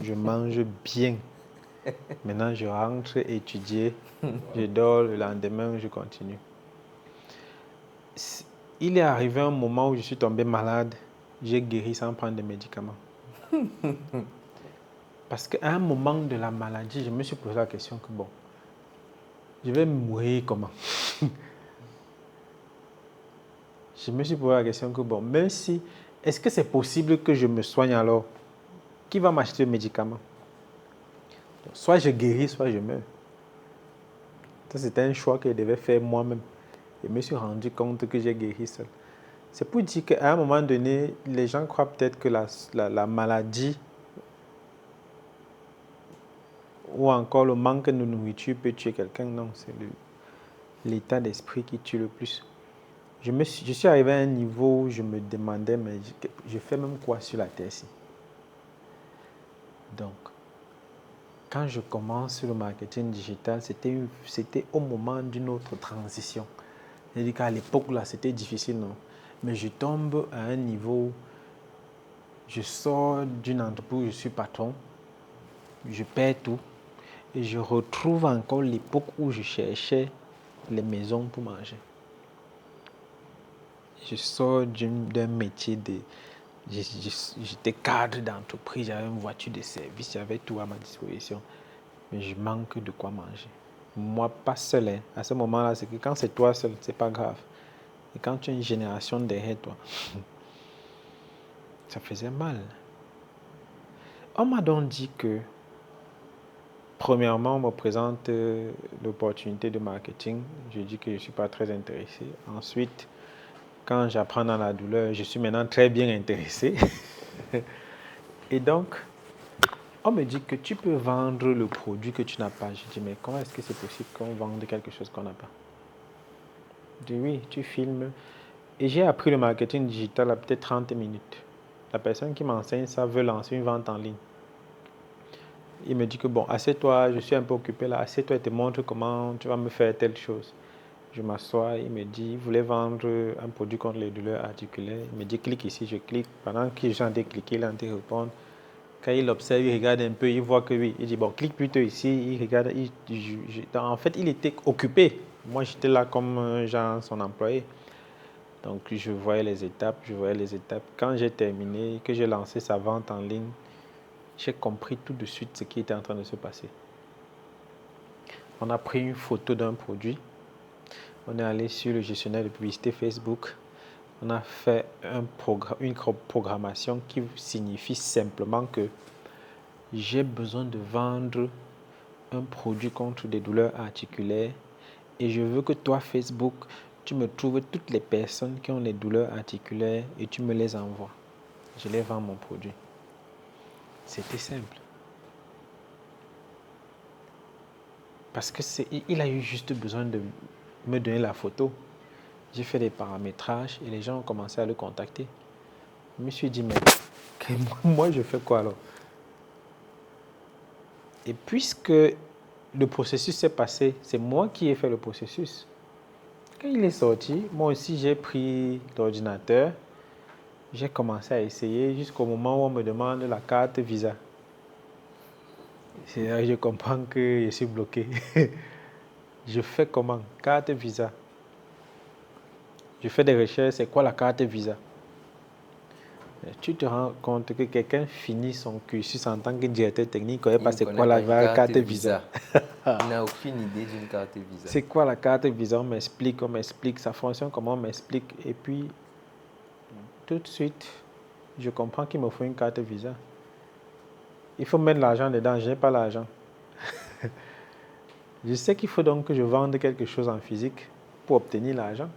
je mange bien. Maintenant, je rentre étudier, je dors, le lendemain, je continue. Il est arrivé un moment où je suis tombé malade, j'ai guéri sans prendre de médicaments. Parce qu'à un moment de la maladie, je me suis posé la question que bon, je vais mourir comment? Je me suis posé la question que bon, même si, est-ce que c'est possible que je me soigne alors? Qui va m'acheter le médicament? Soit je guéris, soit je meurs. Ça, c'était un choix que je devais faire moi-même. Je me suis rendu compte que j'ai guéri seul. C'est pour dire qu'à un moment donné, les gens croient peut-être que la maladie ou encore le manque de nourriture peut tuer quelqu'un. Non, c'est l'état d'esprit qui tue le plus. Je suis arrivé à un niveau où je me demandais, mais je fais même quoi sur la terre-ci? Donc, quand je commence sur le marketing digital, c'était au moment d'une autre transition. C'est-à-dire qu'à l'époque, là, c'était difficile, non? Mais je tombe à un niveau, je sors d'une entreprise où je suis patron, je perds tout, et je retrouve encore l'époque où je cherchais les maisons pour manger. Je sors d'un métier j'étais cadre d'entreprise, j'avais une voiture de service, j'avais tout à ma disposition. Mais je manque de quoi manger. Moi, pas seul. Hein. À ce moment-là, c'est que quand c'est toi seul, c'est pas grave. Et quand tu as une génération derrière toi, ça faisait mal. On m'a donc dit que, premièrement, on me présente l'opportunité de marketing. Je dis que je ne suis pas très intéressé. Ensuite, quand j'apprends dans la douleur, je suis maintenant très bien intéressé. Et donc, on me dit que tu peux vendre le produit que tu n'as pas. Je dis, mais comment est-ce que c'est possible qu'on vende quelque chose qu'on n'a pas? Je dis, oui, tu filmes. Et j'ai appris le marketing digital à peut-être 30 minutes. La personne qui m'enseigne ça veut lancer une vente en ligne. Il me dit que, bon, assieds-toi, je suis un peu occupé là, assieds-toi et te montre comment tu vas me faire telle chose. Je m'assois, il me dit, il voulait vendre un produit contre les douleurs articulaires. Il me dit, clique ici, je clique. Pendant que je suis en train de cliquer, il est en train de répondre. Quand il observe, il regarde un peu, il voit que oui. Il dit, bon, clique plutôt ici. Il regarde. En fait, il était occupé. Moi, j'étais là comme genre son employé. Donc, je voyais les étapes. Quand j'ai terminé, que j'ai lancé sa vente en ligne, j'ai compris tout de suite ce qui était en train de se passer. On a pris une photo d'un produit. On est allé sur le gestionnaire de publicité Facebook. On a fait une programmation qui signifie simplement que j'ai besoin de vendre un produit contre des douleurs articulaires et je veux que toi, Facebook, tu me trouves toutes les personnes qui ont les douleurs articulaires et tu me les envoies. Je les vends mon produit. C'était simple. Parce qu'il a eu juste besoin de me donner la photo. J'ai fait des paramétrages et les gens ont commencé à le contacter. Je me suis dit, mais moi, je fais quoi alors? Et puisque le processus s'est passé. C'est moi qui ai fait le processus. Quand il est sorti, moi aussi, j'ai pris l'ordinateur. J'ai commencé à essayer jusqu'au moment où on me demande la carte Visa. C'est là que je comprends que je suis bloqué. Je fais comment? Carte Visa. Je fais des recherches, c'est quoi la carte Visa? Tu te rends compte que quelqu'un finit son cursus en tant que directeur technique, il ne connaît pas c'est quoi la carte Visa. Il n'a aucune idée d'une carte Visa. C'est quoi la carte Visa? On m'explique, ça fonctionne comment, on m'explique. Et puis, tout de suite, je comprends qu'il me faut une carte Visa. Il faut mettre l'argent dedans, je n'ai pas l'argent. Je sais qu'il faut donc que je vende quelque chose en physique pour obtenir l'argent.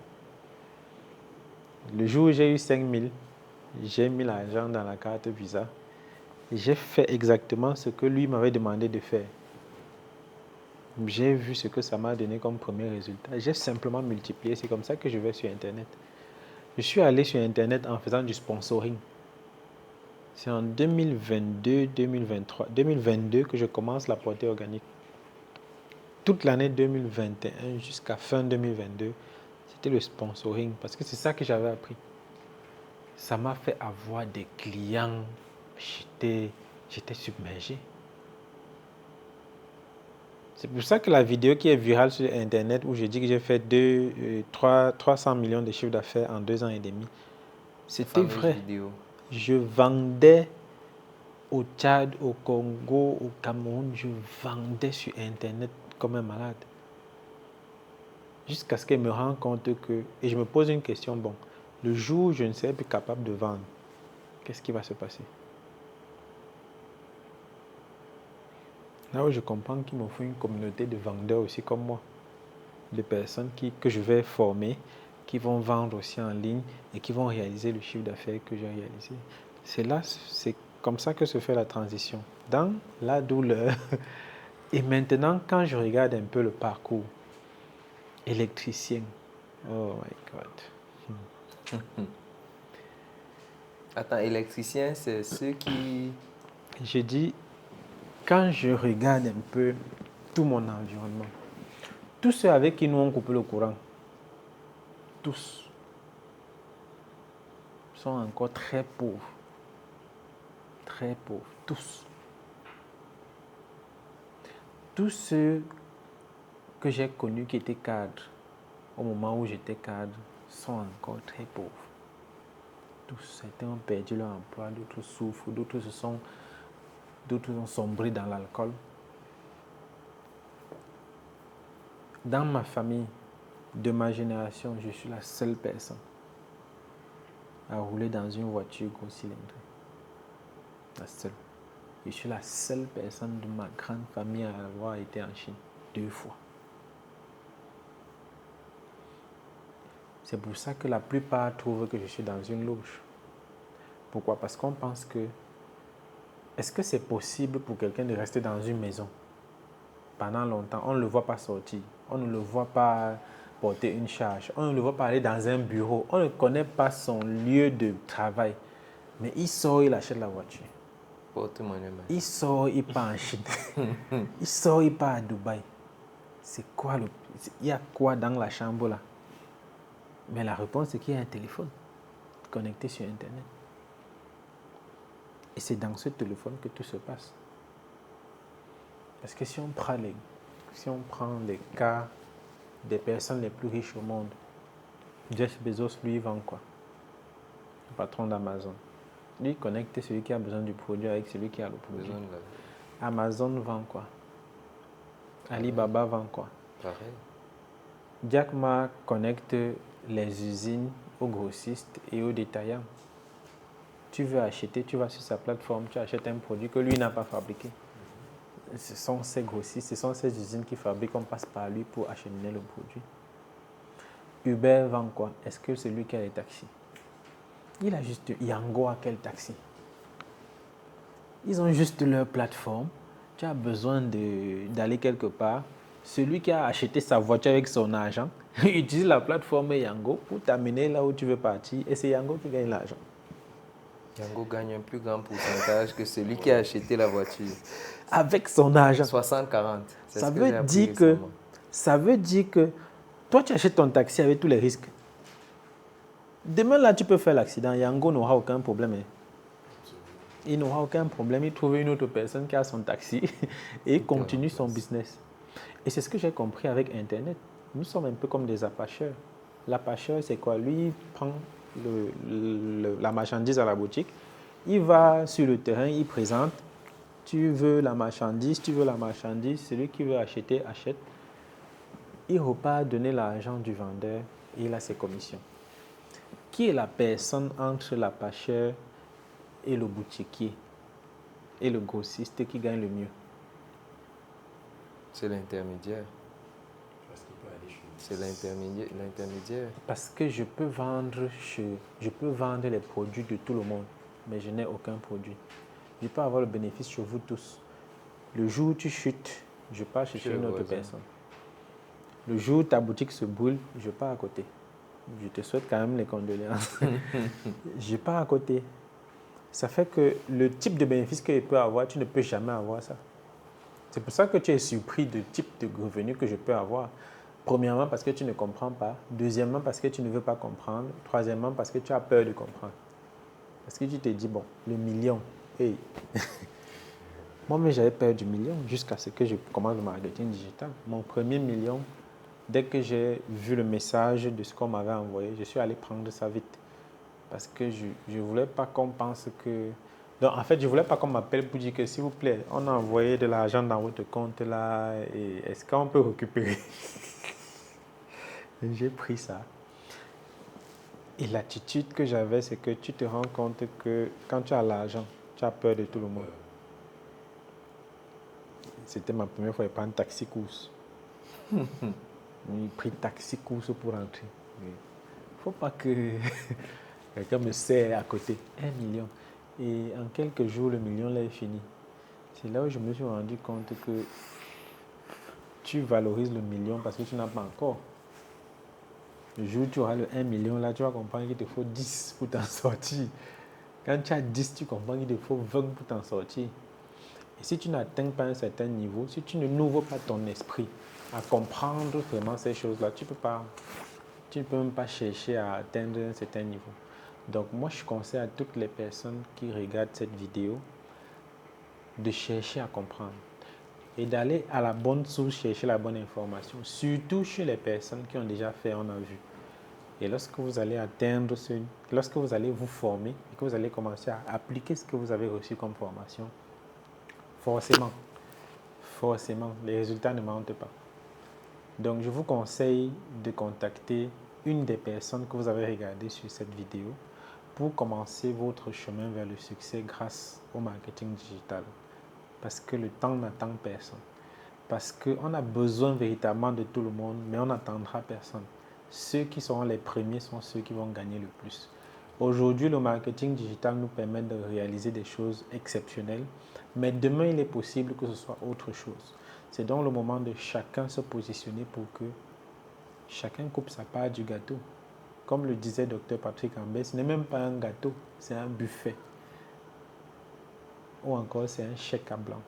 Le jour où j'ai eu 5 000, j'ai mis l'argent dans la carte Visa. J'ai fait exactement ce que lui m'avait demandé de faire. J'ai vu ce que ça m'a donné comme premier résultat. J'ai simplement multiplié. C'est comme ça que je vais sur Internet. Je suis allé sur Internet en faisant du sponsoring. C'est en 2022 que je commence la portée organique. Toute l'année 2021 jusqu'à fin 2022, c'était le sponsoring parce que c'est ça que j'avais appris. Ça m'a fait avoir des clients. J'étais submergé. C'est pour ça que la vidéo qui est virale sur Internet où je dis que j'ai fait 300 millions de chiffres d'affaires en 2 ans et demi, c'était vrai. Vidéo. Je vendais au Tchad, au Congo, au Cameroun, je vendais sur Internet comme un malade. Jusqu'à ce qu'elle me rende compte que... Et je me pose une question, bon, le jour où je ne serai plus capable de vendre, qu'est-ce qui va se passer? Là où je comprends qu'il me faut une communauté de vendeurs aussi comme moi, de personnes que je vais former, qui vont vendre aussi en ligne et qui vont réaliser le chiffre d'affaires que j'ai réalisé. C'est comme ça que se fait la transition, dans la douleur. Et maintenant, quand je regarde un peu le parcours, électricien, oh my God. Attends, électricien, c'est ceux qui... Je dis, quand je regarde un peu tout mon environnement, tous ceux avec qui nous on coupe le courant, tous sont encore très pauvres. Très pauvres, tous. Tous ceux que j'ai connus qui étaient cadres, au moment où j'étais cadre, sont encore très pauvres. Tous, certains ont perdu leur emploi, d'autres souffrent, d'autres ont sombré dans l'alcool. Dans ma famille, de ma génération, je suis la seule personne à rouler dans une voiture gros cylindrée. La seule. Je suis la seule personne de ma grande famille à avoir été en Chine 2 fois. C'est pour ça que la plupart trouvent que je suis dans une loge. Pourquoi? Parce qu'on pense que est-ce que c'est possible pour quelqu'un de rester dans une maison pendant longtemps? On ne le voit pas sortir, on ne le voit pas porter une charge, on ne le voit pas aller dans un bureau, on ne connaît pas son lieu de travail. Mais il sort, il achète la voiture. Il sort, il part en Chine. Il sort, il part à Dubaï. C'est quoi il y a quoi dans la chambre là? Mais la réponse c'est qu'il y a un téléphone connecté sur Internet. Et c'est dans ce téléphone que tout se passe. Parce que si on prend les cas des personnes les plus riches au monde, Jeff Bezos, lui, il vend quoi? Le patron d'Amazon. Lui, il connecte celui qui a besoin du produit avec celui qui a le produit. Amazon vend quoi? Alibaba vend quoi? Pareil. Jack Ma connecte les usines aux grossistes et aux détaillants. Tu veux acheter, tu vas sur sa plateforme, tu achètes un produit que lui n'a pas fabriqué. Ce sont ces grossistes, ce sont ces usines qui fabriquent, on passe par lui pour acheminer le produit. Uber vend quoi? Est-ce que c'est lui qui a les taxis? Il a juste Yango à quel taxi? Ils ont juste leur plateforme. Tu as besoin d'aller quelque part. Celui qui a acheté sa voiture avec son argent, il utilise la plateforme Yango pour t'amener là où tu veux partir et c'est Yango qui gagne l'argent. Yango gagne un plus grand pourcentage que celui qui a acheté la voiture. Avec son argent. 60-40. Ça veut dire que toi, tu achètes ton taxi avec tous les risques. Demain, là, tu peux faire l'accident. Yango n'aura aucun problème. Hein. Il n'aura aucun problème. Il trouve une autre personne qui a son taxi et il continue son business. Et c'est ce que j'ai compris avec Internet. Nous sommes un peu comme des apacheurs. L'apacheur, c'est quoi? Lui, il prend la marchandise à la boutique. Il va sur le terrain, il présente. Tu veux la marchandise, celui qui veut acheter, achète. Il repart donner l'argent du vendeur et il a ses commissions. Qui est la personne entre l'apacheur et le boutiquier et le grossiste qui gagne le mieux? C'est l'intermédiaire. C'est l'intermédiaire. Parce que je peux vendre les produits de tout le monde, mais je n'ai aucun produit. Je peux avoir le bénéfice chez vous tous. Le jour où tu chutes, je pars chercher une autre personne. Le jour où ta boutique se brûle, je pars à côté. Je te souhaite quand même les condoléances. Je pars à côté. Ça fait que le type de bénéfice que je peux avoir, tu ne peux jamais avoir ça. C'est pour ça que tu es surpris du type de revenu que je peux avoir. Premièrement, parce que tu ne comprends pas. Deuxièmement, parce que tu ne veux pas comprendre. Troisièmement, parce que tu as peur de comprendre. Parce que tu te dis, bon, le million, hey. Moi-même, j'avais peur du million jusqu'à ce que je commence le marketing digital. Mon premier million, dès que j'ai vu le message de ce qu'on m'avait envoyé, je suis allé prendre ça vite. Parce que je ne voulais pas qu'on pense que... Donc, en fait, je ne voulais pas qu'on m'appelle pour dire que, s'il vous plaît, on a envoyé de l'argent dans votre compte là, et est-ce qu'on peut récupérer? J'ai pris ça. Et l'attitude que j'avais, c'est que tu te rends compte que quand tu as l'argent, tu as peur de tout le monde. C'était ma première fois de prendre taxi-course. J'ai pris taxi-course pour rentrer. Il ne faut pas que quelqu'un me serre à côté. 1 million. Et en quelques jours, le million là est fini. C'est là où je me suis rendu compte que tu valorises le million parce que tu n'as pas encore. Le jour où tu auras le 1 million là, tu vas comprendre qu'il te faut 10 pour t'en sortir. Quand tu as 10, tu comprends qu'il te faut 20 pour t'en sortir. Et si tu n'atteins pas un certain niveau, si tu ne n'ouvres pas ton esprit à comprendre vraiment ces choses-là, tu ne peux même pas chercher à atteindre un certain niveau. Donc moi, je conseille à toutes les personnes qui regardent cette vidéo de chercher à comprendre et d'aller à la bonne source chercher la bonne information, surtout chez les personnes qui ont déjà fait, on a vu. Et lorsque vous allez lorsque vous allez vous former et que vous allez commencer à appliquer ce que vous avez reçu comme formation, forcément, les résultats ne mentent pas. Donc, je vous conseille de contacter une des personnes que vous avez regardées sur cette vidéo pour commencer votre chemin vers le succès grâce au marketing digital. Parce que le temps n'attend personne. Parce qu'on a besoin véritablement de tout le monde, mais on n'attendra personne. Ceux qui seront les premiers sont ceux qui vont gagner le plus. Aujourd'hui, le marketing digital nous permet de réaliser des choses exceptionnelles, mais demain, il est possible que ce soit autre chose. C'est donc le moment de chacun se positionner pour que chacun coupe sa part du gâteau. Comme le disait Dr Patrick Ambet, ce n'est même pas un gâteau, c'est un buffet. Ou encore, c'est un chèque à blanc.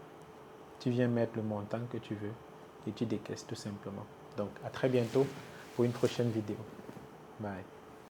Tu viens mettre le montant que tu veux et tu décaisses tout simplement. Donc, à très bientôt pour une prochaine vidéo. Bye.